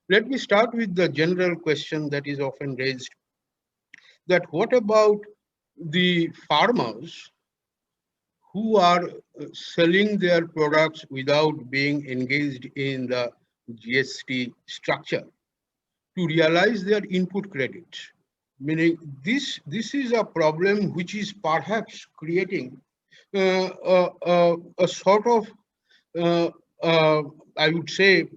Let me start with the general question that is often raised, that what about the farmers who are selling their products without being engaged in the GST structure to realize their input credits. Meaning this is a problem which is perhaps creating a sort of, I would say,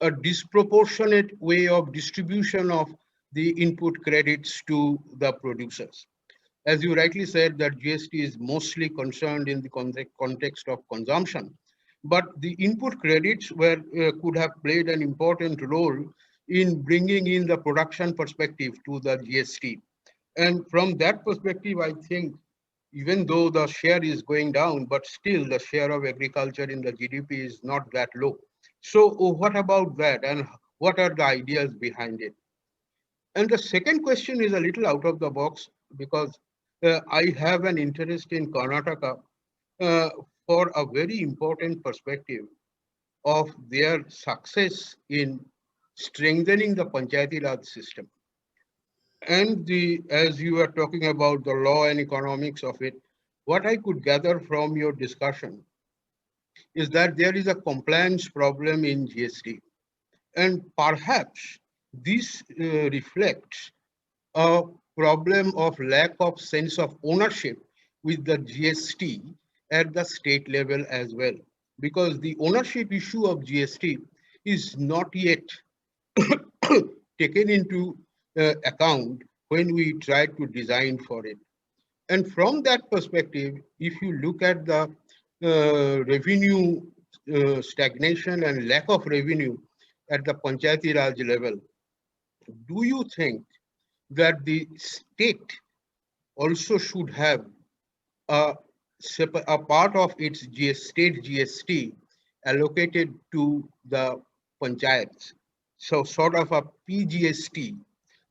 a disproportionate way of distribution of the input credits to the producers. As you rightly said, that GST is mostly concerned in the context of consumption, but the input credits could have played an important role in bringing in the production perspective to the GST. And from that perspective, I think even though the share is going down, but still the share of agriculture in the GDP is not that low. So what about that, and what are the ideas behind it? And the second question is a little out of the box, because I have an interest in Karnataka uh, for a very important perspective of their success in strengthening the Panchayati Raj system. And as you are talking about the law and economics of it, what I could gather from your discussion is that there is a compliance problem in GST. And perhaps this reflects a problem of lack of sense of ownership with the GST at the state level as well. Because the ownership issue of GST is not yet taken into account when we try to design for it. And from that perspective, if you look at the revenue stagnation and lack of revenue at the Panchayati Raj level, do you think that the state also should have a part of its state GST allocated to the panchayats? So sort of a PGST.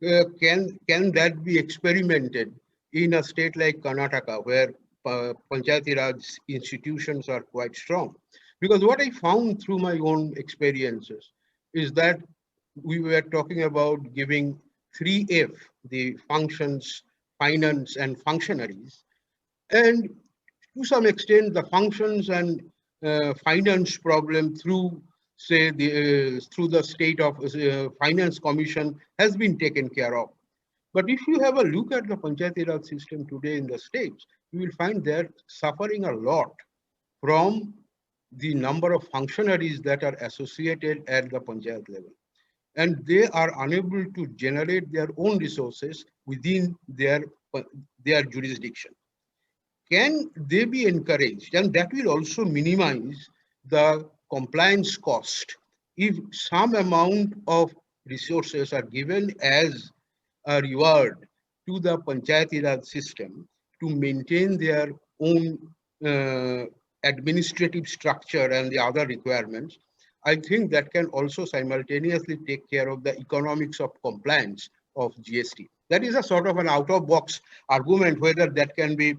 Can that be experimented in a state like Karnataka, where Panchayati Raj institutions are quite strong? Because what I found through my own experiences is that we were talking about giving 3F, the functions, finance, and functionaries. And to some extent, the functions and finance problem through, say, through the state of finance commission has been taken care of. But if you have a look at the Panchayati Raj system today in the states, you will find they're suffering a lot from the number of functionaries that are associated at the Panchayat level. And they are unable to generate their own resources within their jurisdiction. Can they be encouraged? And that will also minimize the compliance cost. If some amount of resources are given as a reward to the Panchayati Raj system to maintain their own administrative structure and the other requirements, I think that can also simultaneously take care of the economics of compliance of GST. That is a sort of an out-of-box argument, whether that can be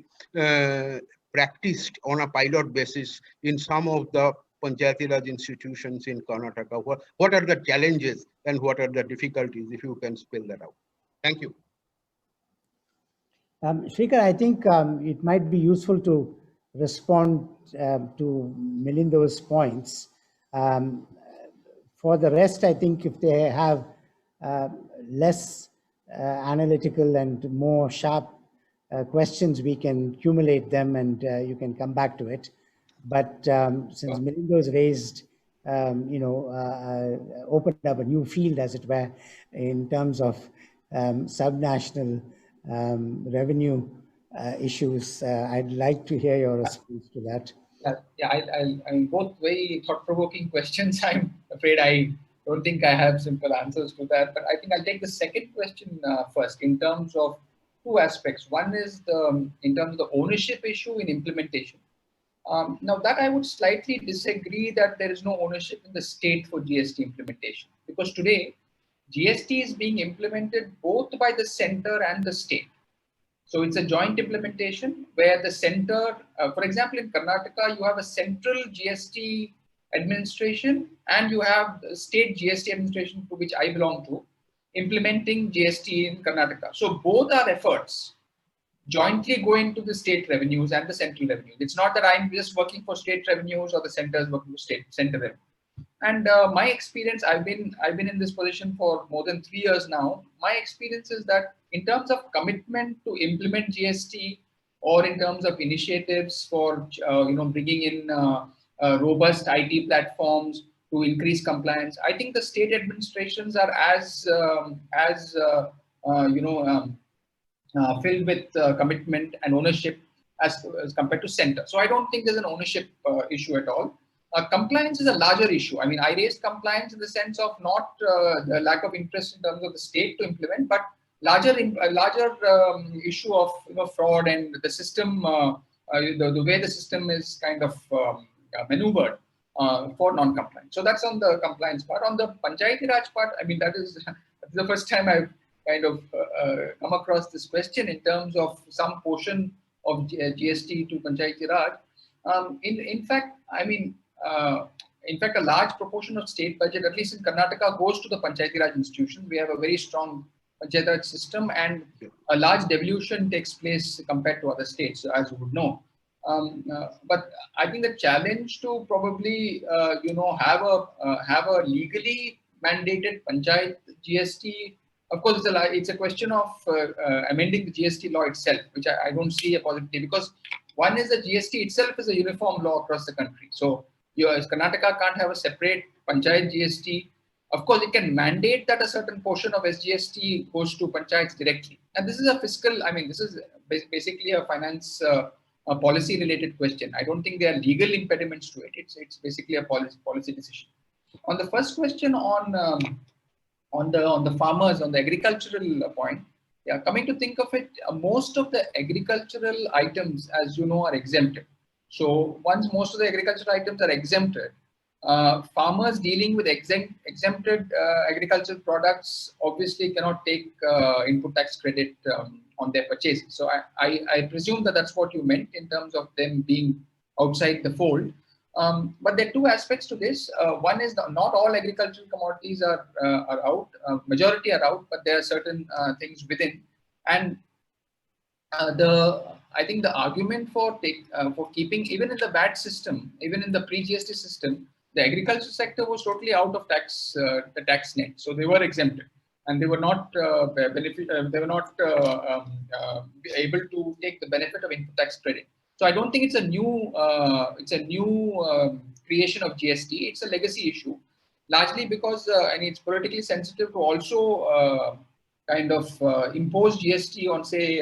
practiced on a pilot basis in some of the Panchayati Raj institutions in Karnataka. What are the challenges and what are the difficulties, if you can spell that out? Thank you. Srikar, I think it might be useful to respond to Milindo's points. For the rest, I think if they have less analytical and more sharp questions, we can accumulate them and you can come back to it. But since Milindo's raised, opened up a new field, as it were, in terms of subnational revenue issues, I'd like to hear your response to that. Yeah, I mean, both very thought-provoking questions. I'm afraid I don't think I have simple answers to that, but I think I'll take the second question first in terms of two aspects. One is in terms of the ownership issue in implementation. Now that I would slightly disagree that there is no ownership in the state for GST implementation, because today GST is being implemented both by the center and the state. So it's a joint implementation where the center, for example, in Karnataka, you have a central GST administration and you have the state GST administration, to which I belong to, implementing GST in Karnataka. So both are efforts jointly go into the state revenues and the central revenues. It's not that I'm just working for state revenues or the center is working for center revenue. And my experience, I've been in this position for more than 3 years now. My experience is that in terms of commitment to implement GST, or in terms of initiatives for bringing in robust IT platforms to increase compliance, I think the state administrations are filled with commitment and ownership as compared to center. So I don't think there's an ownership issue at all. Compliance is a larger issue. I mean, I raised compliance in the sense of not the lack of interest in terms of the state to implement, but larger issue of fraud and the system, the way the system is kind of maneuvered for non-compliance. So that's on the compliance part. On the Panchayati Raj part, I mean, that's the first time I've kind of come across this question in terms of some portion of GST to Panchayati Raj. In fact, I mean, a large proportion of state budget, at least in Karnataka, goes to the Panchayati Raj institutions. We have a very strong Panchayati Raj system, and a large devolution takes place compared to other states, as you would know. But I think the challenge to probably have a legally mandated Panchayat GST. Of course, it's a question of amending the GST law itself, which I don't see a positivity, because one is the GST itself is a uniform law across the country. So Karnataka can't have a separate Panchayat GST. Of course, it can mandate that a certain portion of SGST goes to Panchayats directly. And this is a fiscal, I mean, this is basically a finance policy related question. I don't think there are legal impediments to it. It's basically a policy decision. On the first question on the farmers, on the agricultural point, yeah, coming to think of it, most of the agricultural items, as you know, are exempted. So once most of the agricultural items are exempted, farmers dealing with exempted agricultural products obviously cannot take input tax credit on their purchases. So I presume that that's what you meant in terms of them being outside the fold. But there are two aspects to this. One is not all agricultural commodities are out. Majority are out, but there are certain things within. And I think the argument for keeping, even in the VAT system, even in the pre-GST system, the agriculture sector was totally out of the tax net. So they were exempted, and they were not able to take the benefit of input tax credit. So I don't think it's a new creation of GST. It's a legacy issue, largely because and it's politically sensitive to also impose GST on, say,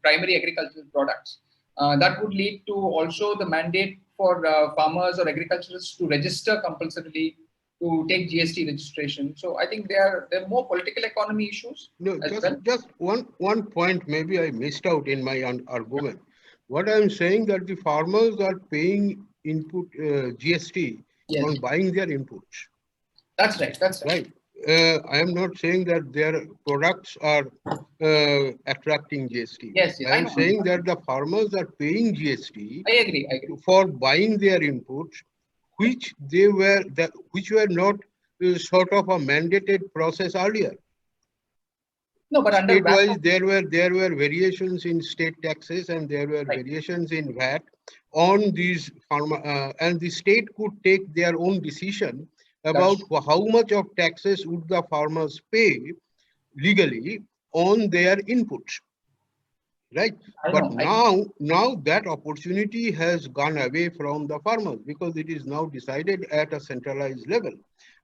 primary agricultural products. That would lead to also the mandate for farmers or agriculturists to register compulsorily to take GST registration. So I think there are more political economy issues. No, just one point maybe I missed out in my argument. What I'm saying that the farmers are paying input GST on buying their inputs. That's right. That's right. I am not saying that their products are attracting GST. Yes, I am saying that the farmers are paying GST. I agree. For buying their inputs, which were not sort of a mandated process earlier. No, but under state-wise, there were variations in state taxes, and there were variations in VAT on these and the state could take their own decision about how much of taxes would the farmers pay legally on their inputs, right? But now that opportunity has gone away from the farmers, because it is now decided at a centralized level,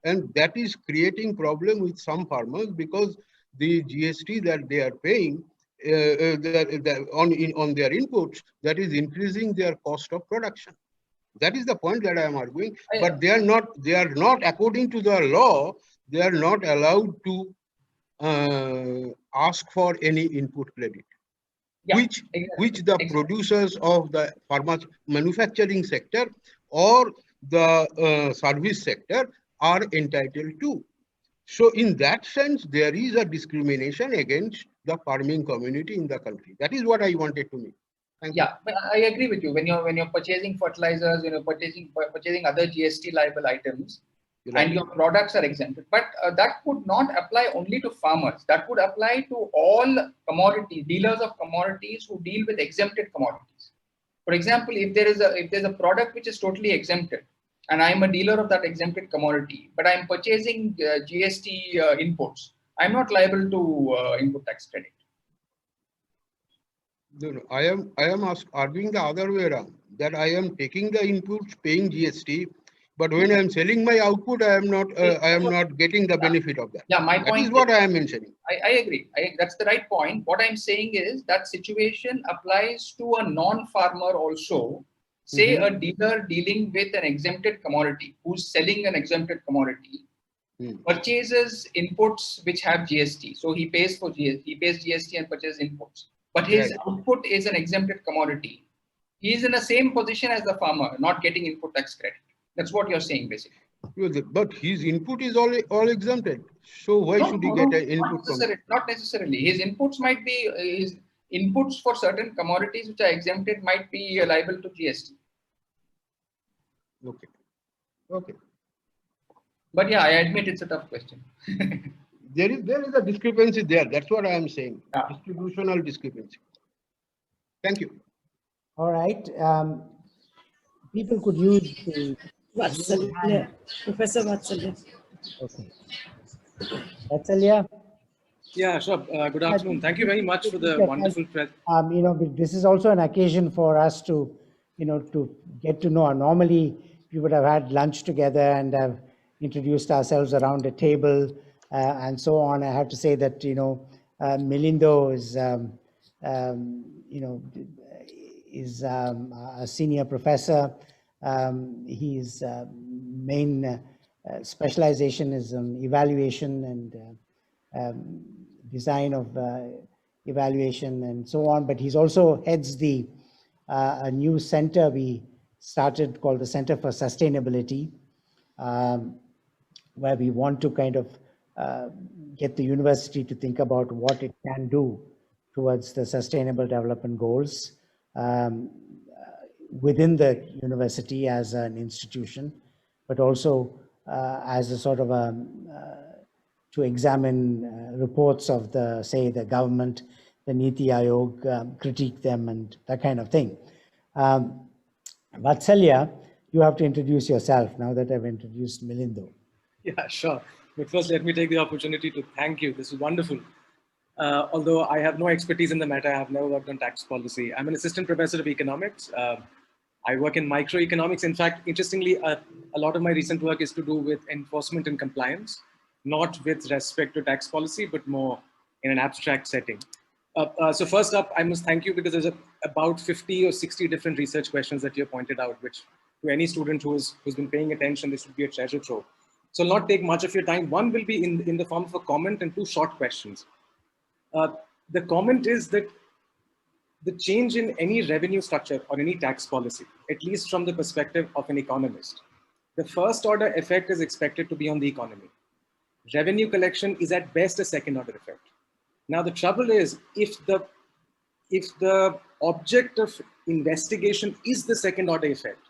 and that is creating problem with some farmers, because the GST that they are paying on their inputs, that is increasing their cost of production. That is the point that I am arguing. But they are not according to the law, they are not allowed to ask for any input credit, which the producers of the manufacturing sector or the service sector are entitled to. So in that sense, there is a discrimination against the farming community in the country. That is what I wanted to make. Yeah, but I agree with you. When you're purchasing fertilizers, when you're purchasing other GST liable items, and your products are exempted. But that would not apply only to farmers. That would apply to all commodity dealers of commodities who deal with exempted commodities. For example, if there's a product which is totally exempted, and I'm a dealer of that exempted commodity, but I'm purchasing GST inputs, I'm not liable to input tax credit. No, I am arguing the other way around, that I am taking the inputs, paying GST, but when I am selling my output, I am not getting the benefit of that. Yeah, my That point is what I am mentioning. I agree. That's the right point. What I'm saying is that situation applies to a non-farmer also. Say a dealer dealing with an exempted commodity, who's selling an exempted commodity, purchases inputs which have GST. So he pays for GST, he pays GST and purchases inputs. But his output is an exempted commodity. He is in the same position as the farmer, not getting input tax credit. That's what you're saying, basically. But his input is all exempted. So why should he get an input from it? Not necessarily. His inputs might be, his inputs for certain commodities which are exempted might be liable to GST. Okay. Okay. But yeah, I admit it's a tough question. There is a discrepancy there. That's what I am saying. Yeah. Distributional discrepancy. Thank you. All right. People could use the Vatsalya. Professor Vatsalya. okay. Vatsalya, Yeah, sure. Good afternoon. Thank you very much for the wonderful this is also an occasion for us to, to get to know. Normally, we would have had lunch together and have introduced ourselves around a table and so on. I have to say that, Milindo is, is a senior professor. His main specialization is on evaluation and design of evaluation and so on. But he's also heads a new center we started called the Center for Sustainability, where we want to kind of get the university to think about what it can do towards the sustainable development goals within the university as an institution, but also as a sort of to examine reports of the government, the Niti Aayog, critique them and that kind of thing. Vatsalya, you have to introduce yourself now that I've introduced Milindo. Yeah, sure. But first, let me take the opportunity to thank you. This is wonderful. Although I have no expertise in the matter, I have never worked on tax policy. I'm an assistant professor of economics. I work in microeconomics. In fact, interestingly, a lot of my recent work is to do with enforcement and compliance, not with respect to tax policy, but more in an abstract setting. So first up, I must thank you because there's about 50 or 60 different research questions that you pointed out, which to any student who's been paying attention, this would be a treasure trove. So I'll not take much of your time. One will be in the form of a comment and two short questions. The comment is that the change in any revenue structure or any tax policy, at least from the perspective of an economist, the first order effect is expected to be on the economy. Revenue collection is at best a second order effect. Now the trouble is, if the object of investigation is the second order effect,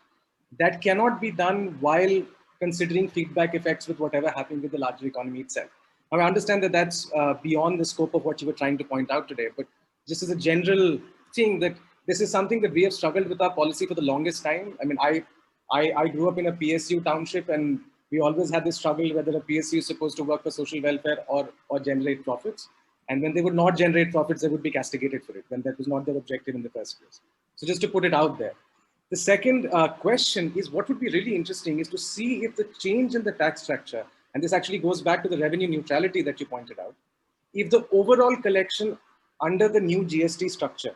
that cannot be done while considering feedback effects with whatever happened with the larger economy itself. Now, I understand that that's beyond the scope of what you were trying to point out today, but just as a general thing, that this is something that we have struggled with our policy for the longest time. I mean, I grew up in a PSU township, and we always had this struggle whether a PSU is supposed to work for social welfare or generate profits. And when they would not generate profits, they would be castigated for it, when that was not their objective in the first place. So just to put it out there. The second question is, what would be really interesting is to see if the change in the tax structure, and this actually goes back to the revenue neutrality that you pointed out, if the overall collection under the new GST structure,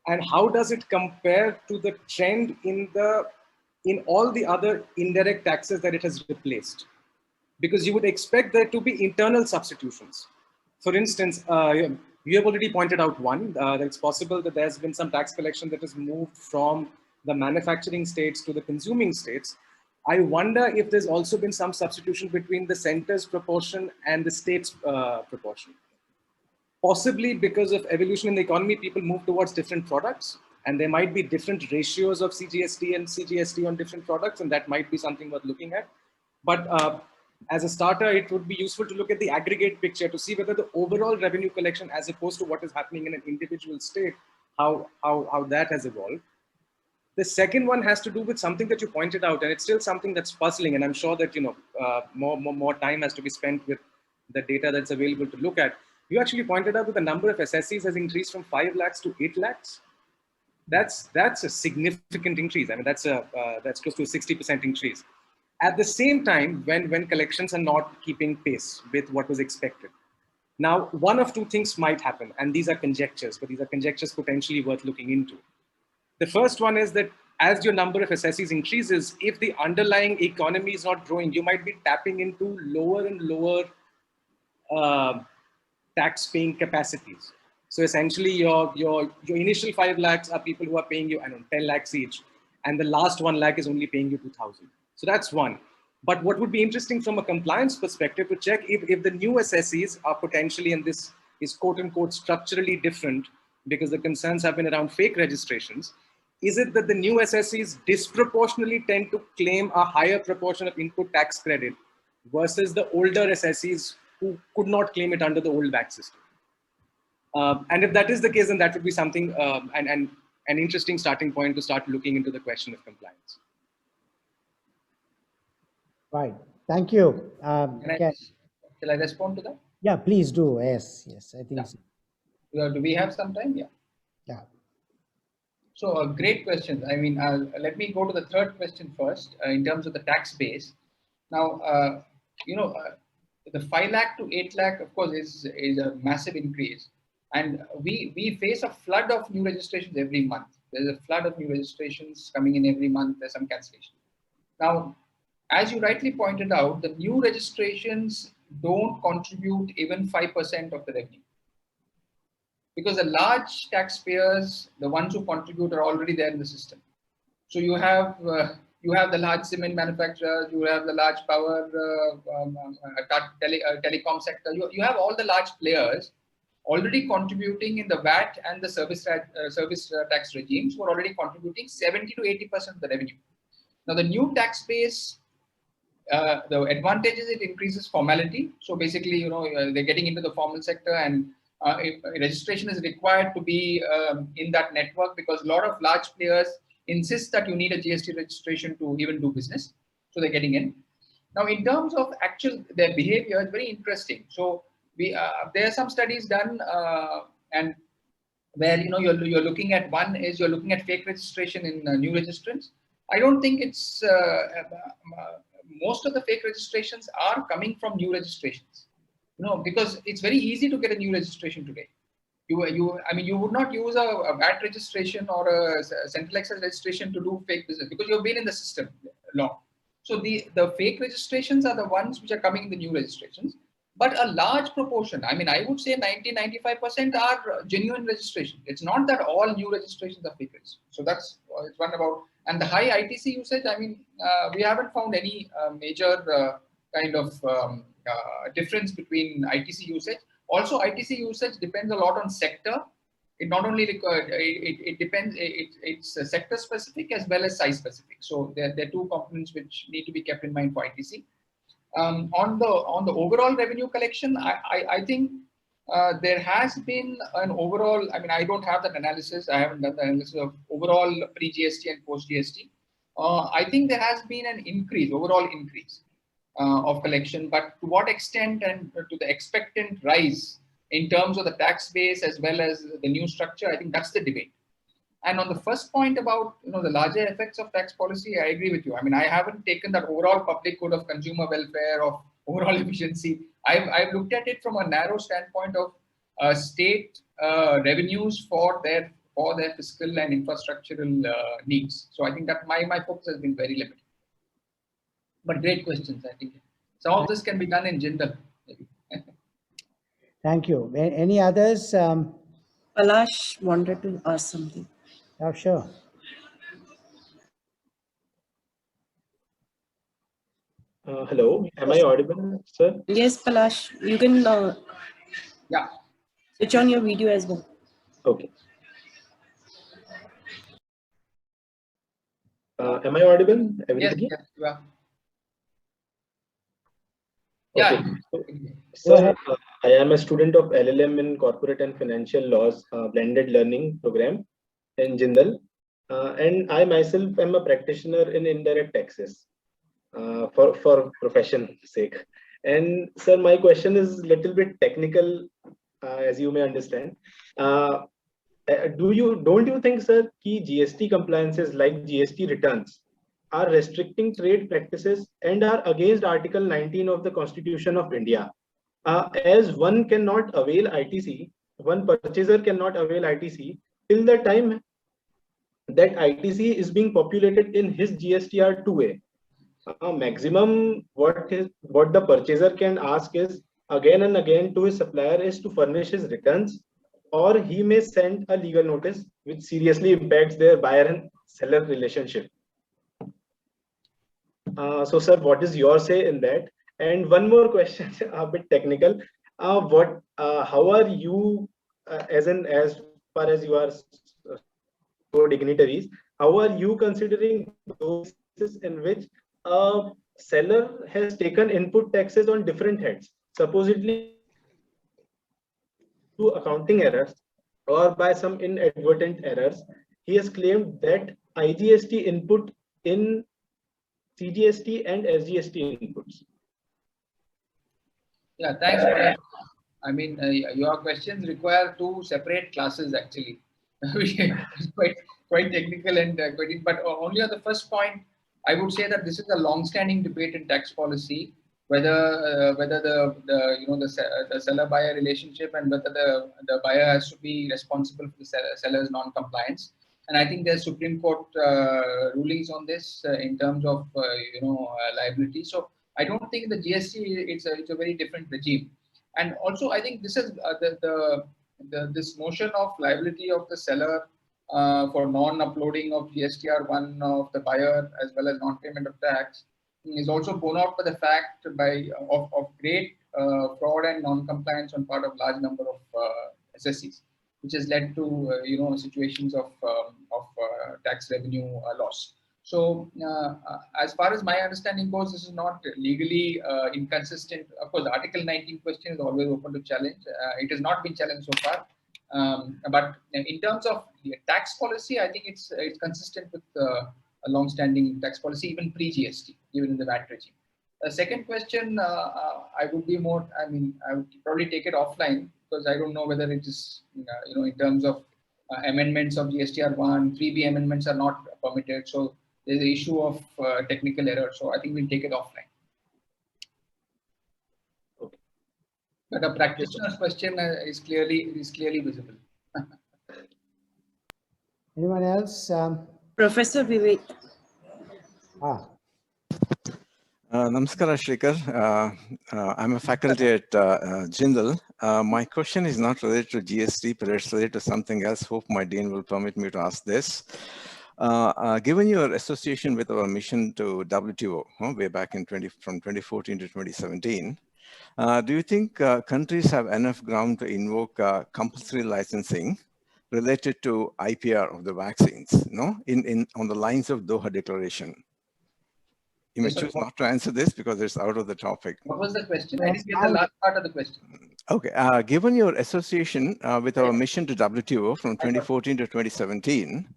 and how does it compare to the trend in all the other indirect taxes that it has replaced? Because you would expect there to be internal substitutions. For instance, you have already pointed out one, that it's possible that there's been some tax collection that has moved from the manufacturing states to the consuming states. I wonder if there's also been some substitution between the center's proportion and the state's proportion. Possibly because of evolution in the economy, people move towards different products, and there might be different ratios of CGST and CGST on different products, and that might be something worth looking at. But as a starter, it would be useful to look at the aggregate picture to see whether the overall revenue collection, as opposed to what is happening in an individual state, how that has evolved. The second one has to do with something that you pointed out, and it's still something that's puzzling. And I'm sure that more time has to be spent with the data that's available to look at. You actually pointed out that the number of SSCs has increased from 5 lakhs to 8 lakhs. That's a significant increase. I mean, that's close to a 60% increase. At the same time, when collections are not keeping pace with what was expected. Now, one of two things might happen, and these are conjectures, but these are conjectures potentially worth looking into. The first one is that as your number of SSCs increases, if the underlying economy is not growing, you might be tapping into lower and lower tax-paying capacities. So essentially, your initial 5 lakhs are people who are paying you, I don't know, 10 lakhs each, and the last 1 lakh is only paying you 2,000. So that's one. But what would be interesting from a compliance perspective to check if the new SSCs are potentially, and this is quote unquote structurally different because the concerns have been around fake registrations, is it that the new SSCs disproportionately tend to claim a higher proportion of input tax credit versus the older SSCs who could not claim it under the old VAT system? And if that is the case, then that would be something, and an interesting starting point to start looking into the question of compliance. Right. Thank you. Shall I respond to that? Yeah, please do. Yes, I think so. Do we have some time? Yeah. Yeah. So great questions. I mean, let me go to the third question first in terms of the tax base. Now, the 5 lakh to 8 lakh, of course, is a massive increase. And we face a flood of new registrations every month. There's a flood of new registrations coming in every month. There's some cancellation. Now, as you rightly pointed out, the new registrations don't contribute even 5% of the revenue. Because the large taxpayers, the ones who contribute, are already there in the system. So you have the large cement manufacturers, you have the large power telecom sector. You have all the large players already contributing in the VAT and the service tax regimes, who are already contributing 70 to 80% of the revenue. Now the new tax base, the advantage is it increases formality. So basically, they're getting into the formal sector, and registration is required to be in that network, because a lot of large players insist that you need a GST registration to even do business. So they're getting in. Now, in terms of their behavior, it's very interesting. So there are some studies done, and where you're looking at, one is you're looking at fake registration in new registrants. I don't think it's most of the fake registrations are coming from new registrations. Because it's very easy to get a new registration today. I mean, you would not use a VAT registration or a central excise registration to do fake business, because you've been in the system long. So the fake registrations are the ones which are coming in the new registrations. But a large proportion, I mean, I would say 90-95% are genuine registration. It's not that all new registrations are fake registrations. So that's it's one about. And the high ITC usage, I mean, we haven't found any major kind of difference between ITC usage. Also, ITC usage depends a lot on sector. It not only it depends. It's sector specific as well as size specific. So there are two components which need to be kept in mind for ITC. On the overall revenue collection, I think there has been an overall. I mean, I don't have that analysis. I haven't done the analysis of overall pre-GST and post-GST. I think there has been an increase, overall increase of collection, but to what extent and to the expectant rise in terms of the tax base as well as the new structure, I think that's the debate. And on the first point about the larger effects of tax policy, I agree with you. I mean, I haven't taken that overall public good of consumer welfare, of overall efficiency. I've looked at it from a narrow standpoint of state revenues for their fiscal and infrastructural needs. So I think that my focus has been very limited. But great questions, I think. Some of this can be done in Jindal, maybe. Thank you. Any others? Palash wanted to ask something. Oh, sure. Hello, am I audible, sir? Yes, Palash, you can Yeah. switch on your video as well. Okay. Am I audible? Everybody? Yes, yeah. Yeah. Okay. So, Go sir, ahead. I am a student of LLM in Corporate and Financial Laws blended learning program in Jindal, and I myself am a practitioner in indirect taxes for profession sake. And sir, my question is little bit technical, as you may understand. Uh, don't you think, sir, key GST compliances like GST returns are restricting trade practices and are against Article 19 of the Constitution of India? As one cannot avail ITC, one purchaser cannot avail ITC till the time that ITC is being populated in his GSTR 2A. Maximum what the purchaser can ask is again and again to his supplier is to furnish his returns, or he may send a legal notice which seriously impacts their buyer and seller relationship. So sir, what is your say in that? And one more question, a bit technical. How are you, as far as you are so dignitaries, how are you considering those cases in which a seller has taken input taxes on different heads, supposedly through accounting errors or by some inadvertent errors? He has claimed that IGST input in CGST and SGST inputs. Yeah, thanks for that. I mean, your questions require two separate classes actually. It's quite technical and but only on the first point, I would say that this is a long-standing debate in tax policy, whether the seller-buyer relationship and whether the buyer has to be responsible for the seller's non-compliance. And I think there's Supreme Court rulings on this in terms of liability. So I don't think the GST it's a very different regime. And also, I think this is this notion of liability of the seller for non-uploading of GSTR1 of the buyer as well as non-payment of tax is also borne out by the fact of great fraud and non-compliance on part of large number of SSCs, which has led to situations of tax revenue loss. So as far as my understanding goes, this is not legally inconsistent. Of course, the Article 19 question is always open to challenge. It has not been challenged so far. But in terms of the tax policy, I think it's consistent with a long-standing tax policy, even pre-GST, even in the VAT regime. The second question, I would be more, I would probably take it offline because I don't know whether it is, in terms of amendments of GSTR1, 3B amendments are not permitted. So there's the issue of technical error. So I think we'll take it offline. Okay. But a practitioner's question is clearly visible. Anyone else? Professor Vivek. Namaskara, Srikar. I'm a faculty at Jindal. My question is not related to GST, but it's related to something else. Hope my dean will permit me to ask this. Given your association with our mission to WTO, way back in from 2014 to 2017, do you think countries have enough ground to invoke compulsory licensing related to IPR of the vaccines, on the lines of Doha Declaration? You may choose not to answer this because it's out of the topic. What was the question? I didn't get the last part of the question. Okay. Given your association with our mission to WTO from 2014 to 2017,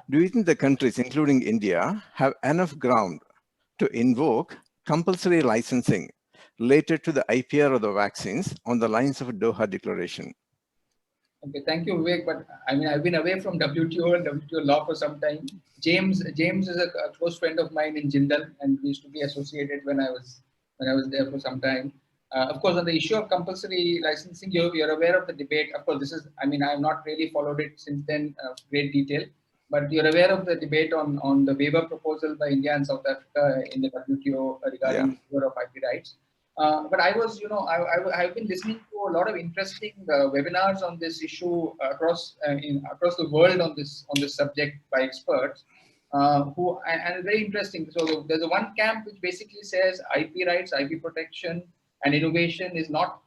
do you think the countries, including India, have enough ground to invoke compulsory licensing related to the IPR of the vaccines on the lines of a Doha Declaration? Okay, thank you, Vivek. But I've been away from WTO and WTO law for some time. James is a close friend of mine in Jindal, and we used to be associated when I was there for some time. Of course, on the issue of compulsory licensing, you're aware of the debate. Of course, this is, I have not really followed it since then, great detail. But you're aware of the debate on the waiver proposal by India and South Africa in the WTO regarding the waiver of IP rights. But I was, I've been listening to a lot of interesting webinars on this issue across the world on this subject by experts, and it's very interesting. So there's one camp which basically says IP rights, IP protection, and innovation is not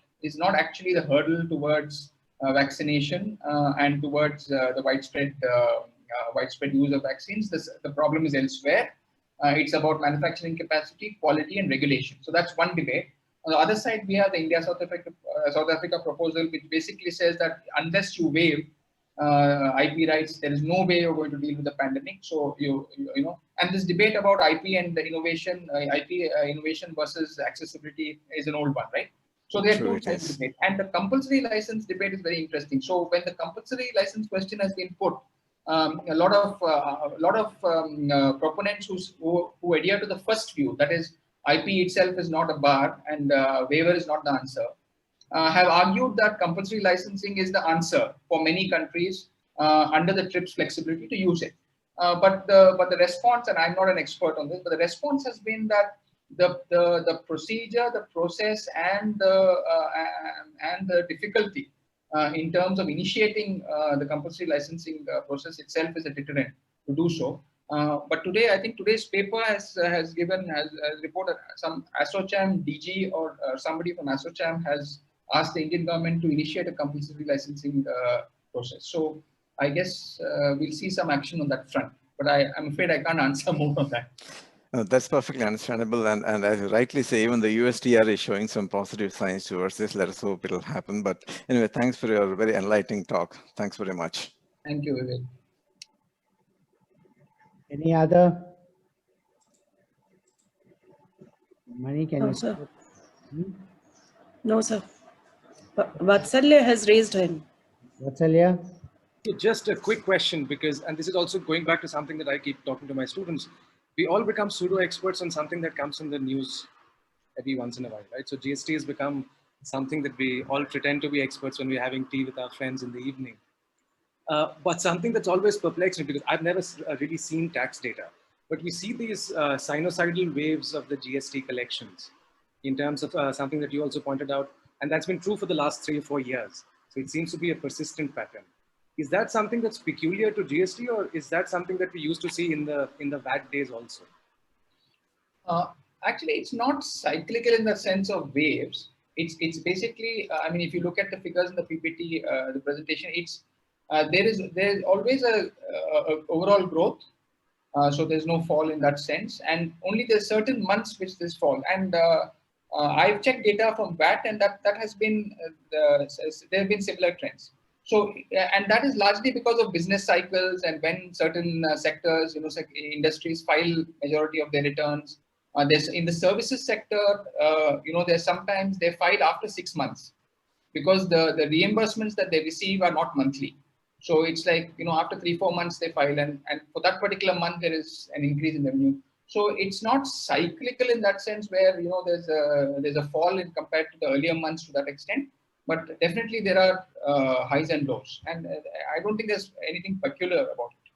actually the hurdle towards vaccination and towards the widespread use of vaccines. The problem is elsewhere. It's about manufacturing capacity, quality, and regulation. So that's one debate. On the other side, we have the India-South Africa proposal, which basically says that unless you waive IP rights, there is no way you're going to deal with the pandemic. So you know, and this debate about IP and the innovation, innovation versus accessibility is an old one, right? So there are two sides of the debate, and the compulsory license debate is very interesting. So when the compulsory license question has been put, a lot of proponents who adhere to the first view, that is, IP itself is not a bar and waiver is not the answer, have argued that compulsory licensing is the answer for many countries under the TRIPS flexibility to use it. But the response, and I'm not an expert on this, but the response has been that the procedure, the process, and the difficulty in terms of initiating the compulsory licensing process itself is a deterrent to do so. But today, I think today's paper has reported some ASSOCHAM DG or somebody from ASSOCHAM has asked the Indian government to initiate a compulsory licensing process. So I guess we'll see some action on that front. But I'm afraid I can't answer more on that. That's perfectly understandable. And as you rightly say, even the USTR is showing some positive signs towards this. Let us hope it'll happen. But anyway, thanks for your very enlightening talk. Thanks very much. Thank you, Vivek. Any other? Mani, can No, you? sir. No, sir. Vatsalya has raised hand. Vatsalya? Just a quick question, because, and this is also going back to something that I keep talking to my students, we all become pseudo experts on something that comes in the news every once in a while, right? So GST has become something that we all pretend to be experts when we're having tea with our friends in the evening. But something that's always perplexed me, because I've never really seen tax data, but we see these sinusoidal waves of the GST collections in terms of something that you also pointed out, and that's been true for the last 3 or 4 years. So it seems to be a persistent pattern. Is that something that's peculiar to GST, or is that something that we used to see in the VAT days also? Actually, it's not cyclical in the sense of waves. It's basically, I mean, if you look at the figures in the PPT, the presentation, it's there's always a overall growth. So there's no fall in that sense, and only there's certain months which there's fall. And I've checked data from VAT, and that has been there have been similar trends. So and that is largely because of business cycles, and when certain sectors, industries file majority of their returns. There's in the services sector, there's sometimes they file after 6 months because the reimbursements that they receive are not monthly. So it's like, after 3-4 months they file, and for that particular month there is an increase in revenue. So it's not cyclical in that sense where there's a fall in compared to the earlier months to that extent. But definitely there are highs and lows, and I don't think there's anything peculiar about it.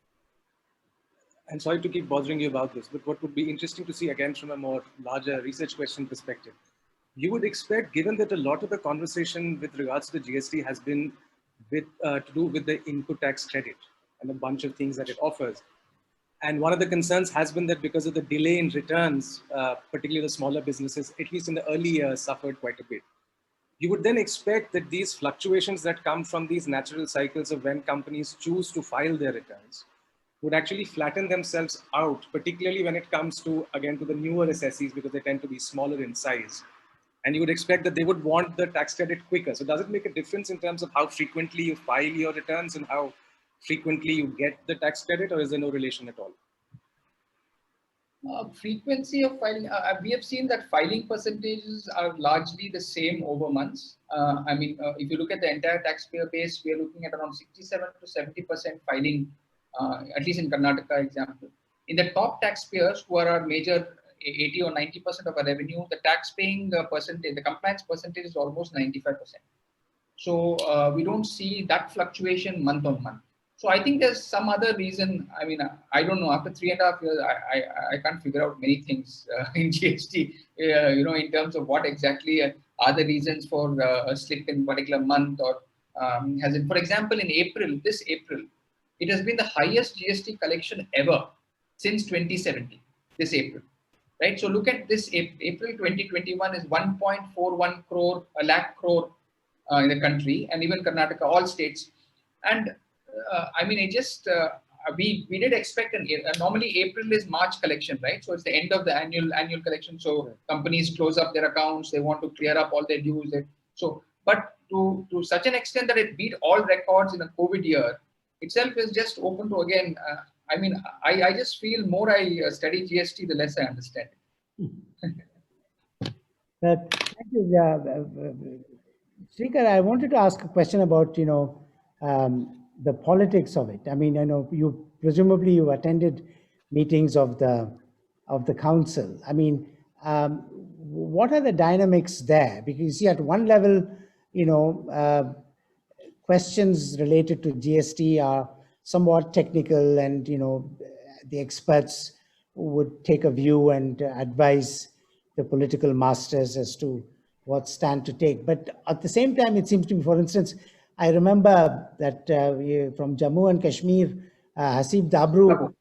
And sorry to keep bothering you about this, but what would be interesting to see, again, from a more larger research question perspective, you would expect, given that a lot of the conversation with regards to the GST has been to do with the input tax credit and a bunch of things that it offers. And one of the concerns has been that because of the delay in returns, particularly the smaller businesses, at least in the early years, suffered quite a bit. You would then expect that these fluctuations that come from these natural cycles of when companies choose to file their returns would actually flatten themselves out, particularly when it comes to, again, to the newer assessees, because they tend to be smaller in size. And you would expect that they would want the tax credit quicker. So does it make a difference in terms of how frequently you file your returns and how frequently you get the tax credit, or is there no relation at all? Frequency of filing, we have seen that filing percentages are largely the same over months. If you look at the entire taxpayer base, we are looking at around 67 to 70% filing, at least in Karnataka example. In the top taxpayers, who are our major 80 or 90% of our revenue, the tax paying percentage, the compliance percentage is almost 95%. So we don't see that fluctuation month on month. So I think there's some other reason. I don't know. After 3.5 years, I can't figure out many things in GST. In terms of what exactly are the reasons for a slip in particular month, or has it? For example, in this April, it has been the highest GST collection ever since 2017. This April, right? So look at this April 2021 is 1.41 crore, a lakh crore in the country, and even Karnataka, all states, and we did expect normally April is March collection, right? So it's the end of the annual collection. So companies close up their accounts. They want to clear up all their dues. But to such an extent that it beat all records in a COVID year itself is just open to again. I mean, I just feel more I study GST, the less I understand it. Thank you. Srikar, I wanted to ask a question about, the politics of it. I mean, I know you presumably you attended meetings of the council. I mean, what are the dynamics there? Because you see, at one level, questions related to GST are somewhat technical, and the experts would take a view and advise the political masters as to what stand to take. But at the same time, it seems to me, for instance, I remember that from Jammu and Kashmir, Hasib Dabru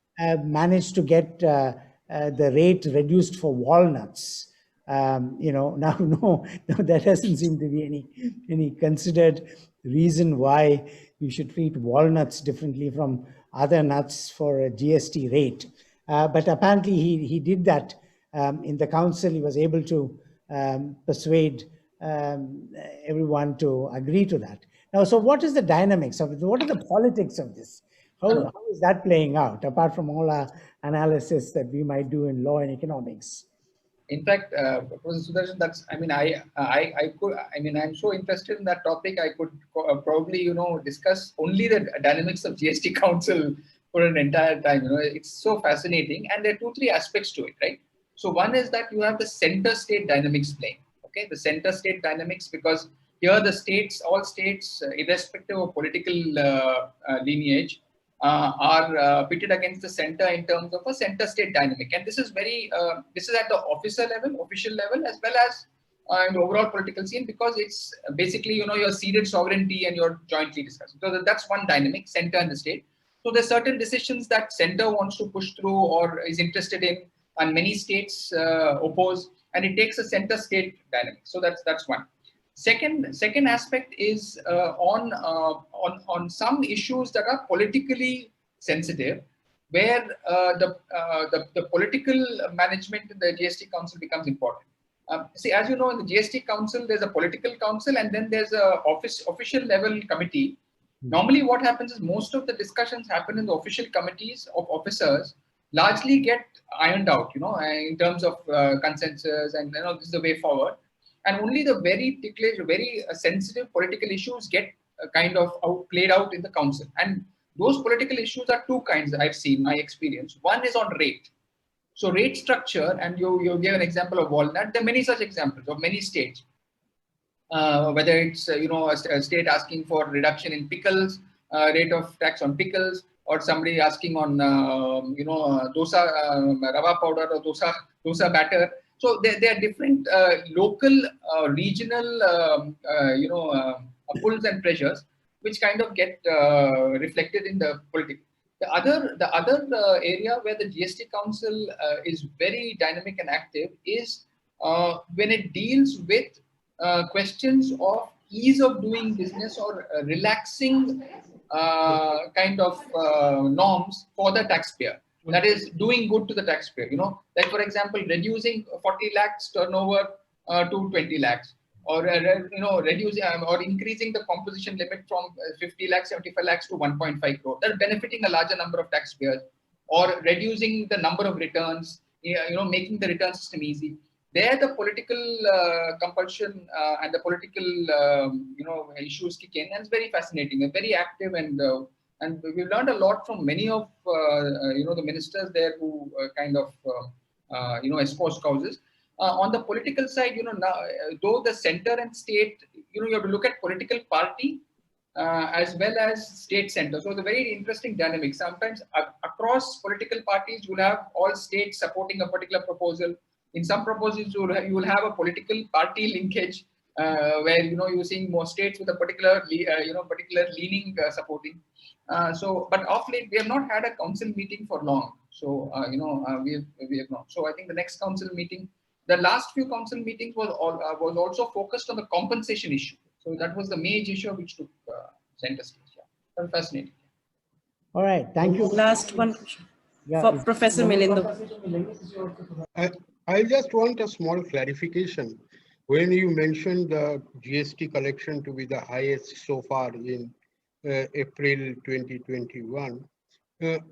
managed to get the rate reduced for walnuts. Now no, there doesn't seem to be any considered reason why you should treat walnuts differently from other nuts for a GST rate. But apparently he did that in the council. He was able to persuade everyone to agree to that. Now, so what is the dynamics of it? What are the politics of this? How is that playing out, apart from all our analysis that we might do in law and economics? In fact, Professor Sudarshan, I'm so interested in that topic. I could probably, discuss only the dynamics of GST Council for an entire time. It's so fascinating, and there are 2-3 aspects to it, right? So one is that you have the center state dynamics playing. Okay, the center state dynamics, because here the states, all states, irrespective of political lineage, are pitted against the center in terms of a center state dynamic. And this is this is at the official level, as well as in the overall political scene, because it's basically, your ceded sovereignty and you're jointly discussing. So that's one dynamic, center and the state. So there's certain decisions that center wants to push through or is interested in, and many states oppose, and it takes a center state dynamic. So that's one. Second aspect is on some issues that are politically sensitive, where the political management in the GST Council becomes important. See, as you know, in the GST Council, there's a political council, and then there's a official level committee. Normally, what happens is most of the discussions happen in the official committees of officers, largely get ironed out, in terms of consensus, and this is the way forward. And only the very ticklish, very sensitive political issues get kind of played out in the council. And those political issues are 2 kinds I've seen, my experience. One is on rate. So rate structure, and you gave an example of walnut. There are many such examples of many states. Whether it's a state asking for reduction in pickles, rate of tax on pickles, or somebody asking on dosa rava powder or dosa batter. So there are different local, regional, pulls and pressures, which kind of get reflected in the politics. The other area where the GST Council is very dynamic and active is when it deals with questions of ease of doing business or relaxing kind of norms for the taxpayer. That is doing good to the taxpayer. Like for example, reducing 40 lakhs turnover to 20 lakhs, or reducing or increasing the composition limit from 50 lakhs, 75 lakhs to 1.5 crore. That is benefiting a larger number of taxpayers, or reducing the number of returns, making the return system easy. There, the political compulsion and the political issues kick in, and it's very fascinating and very active, and we've learned a lot from many of the ministers there who kind of espouse causes. On the political side, now, though the center and state, you have to look at political party as well as state center. So it's a very interesting dynamic. Sometimes across political parties, you'll have all states supporting a particular proposal. In some proposals, you will have a political party linkage, where you're seeing more states with a particular leaning supporting. But of late we have not had a council meeting for long. So we have not. So I think the next council meeting, the last few council meetings was also focused on the compensation issue. So that was the major issue which took center stage. Yeah, that's fascinating. All right, thank you. Last one Yeah, for Professor Milindo. I just want a small clarification. When you mentioned the GST collection to be the highest so far in April 2021,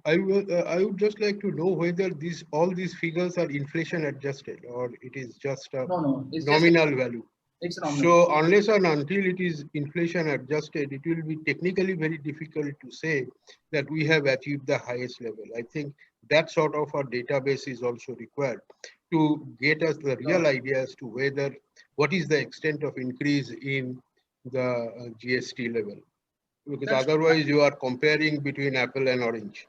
I would just like to know whether all these figures are inflation adjusted or it is just a No, it's nominal just value. it's nominal. So unless and until it is inflation adjusted, it will be technically very difficult to say that we have achieved the highest level. I think that sort of a database is also required to get us the real idea as to what is the extent of increase in the GST level. Because That's otherwise you are comparing between apple and orange.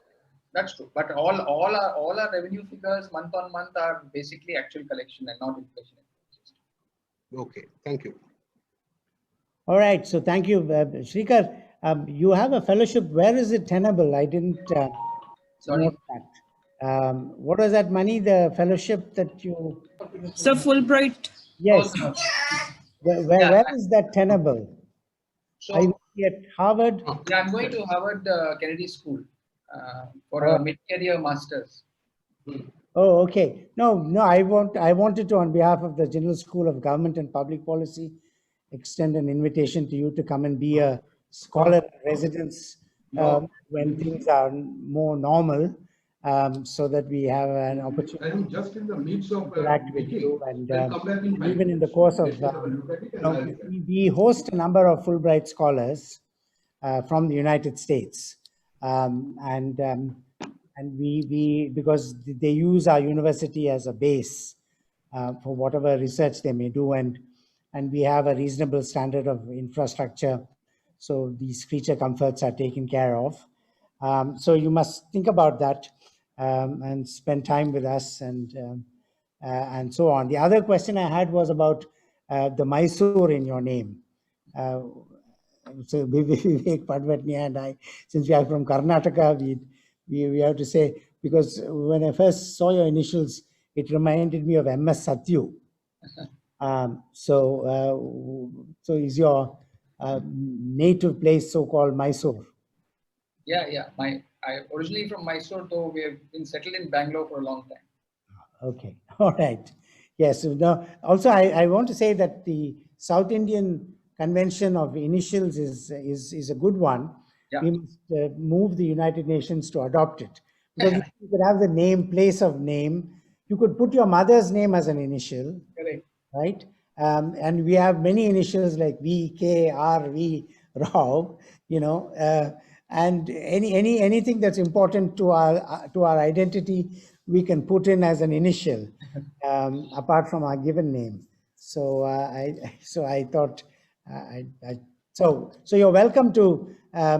That's true. But all our revenue figures month on month are basically actual collection and not inflation. Okay, thank you. All right, so thank you, Srikar. You have a fellowship. Where is it tenable? I didn't Sorry. note that. What was that money? The fellowship that you? So Fulbright. Yes. Oh, no. Where is that tenable? Are you So at Harvard? yeah, I'm going to Harvard Kennedy School for Oh. a mid-career master's. Oh, okay. No, I wanted to, on behalf of the General School of Government and Public Policy, extend an invitation to you to come and be a scholar in residence when things are more normal, so that we have an opportunity I'm just in the midst of to interact with you. And even in the course of, we host a number of Fulbright scholars from the United States, and we because they use our university as a base for whatever research they may do, and we have a reasonable standard of infrastructure, so these creature comforts are taken care of. So you must think about that and spend time with us and so on. The other question I had was about the Mysore in your name. So Vivek Padvatni and I, since we are from Karnataka, we have to say, because when I first saw your initials, it reminded me of MS Satyu. So is your native place so-called Mysore? Yeah. I originally from Mysore, though we have been settled in Bangalore for a long time. Okay, all right. Yes. Now, also, I want to say that the South Indian convention of initials is a good one. Yeah. We must move the United Nations to adopt it, because you could have the name, place of name. You could put your mother's name as an initial. Correct. Right? And we have many initials like V, K, R, V, Rao, and anything that's important to our identity, we can put in as an initial, apart from our given name. So I thought, so you're welcome to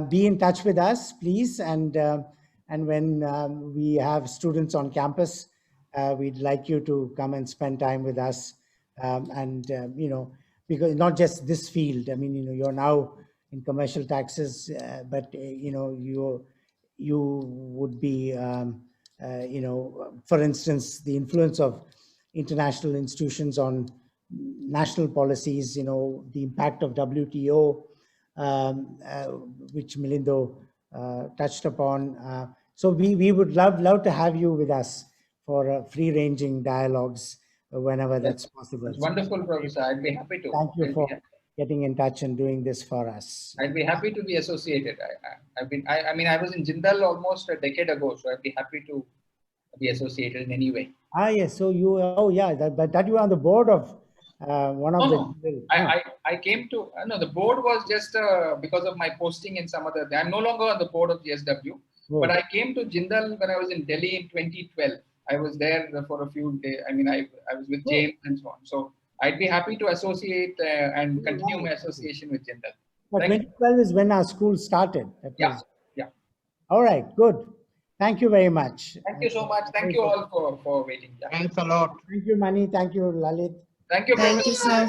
be in touch with us, please, and when we have students on campus, we'd like you to come and spend time with us. Because not just this field, I mean, you're now in commercial taxes, but you would be, for instance, the influence of international institutions on national policies, the impact of WTO, which Milindo touched upon. So we would love to have you with us for free-ranging dialogues whenever that's possible. It's wonderful, Professor. I'd be happy to. Thank you for getting in touch and doing this for us. I'd be happy to be associated. I was in Jindal almost a decade ago, so I'd be happy to be associated in any way. Yes. So you, that you are on the board of one of I came to, no, the board was just because of my posting in some other, I'm no longer on the board of GSW, but I came to Jindal when I was in Delhi in 2012. I was there for a few days. I mean, I was with James and so on. So I'd be happy to associate and continue my association with Jindal. But 2012 is when our school started. Yeah. All right, good. Thank you very much. Thank you so much. Thank you all for waiting. Yeah. Thanks a lot. Thank you, Mani. Thank you, Lalit. Thank you, Thank you, sir.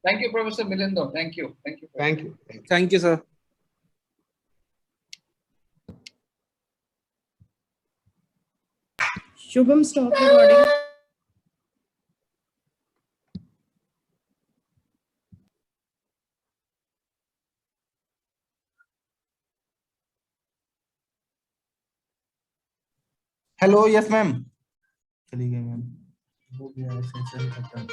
Thank you, Professor Milindo. Thank you. Thank you. Thank you, sir. Shubham, stop recording. Hello yes ma'am चली गई ma'am हो गया session खत्म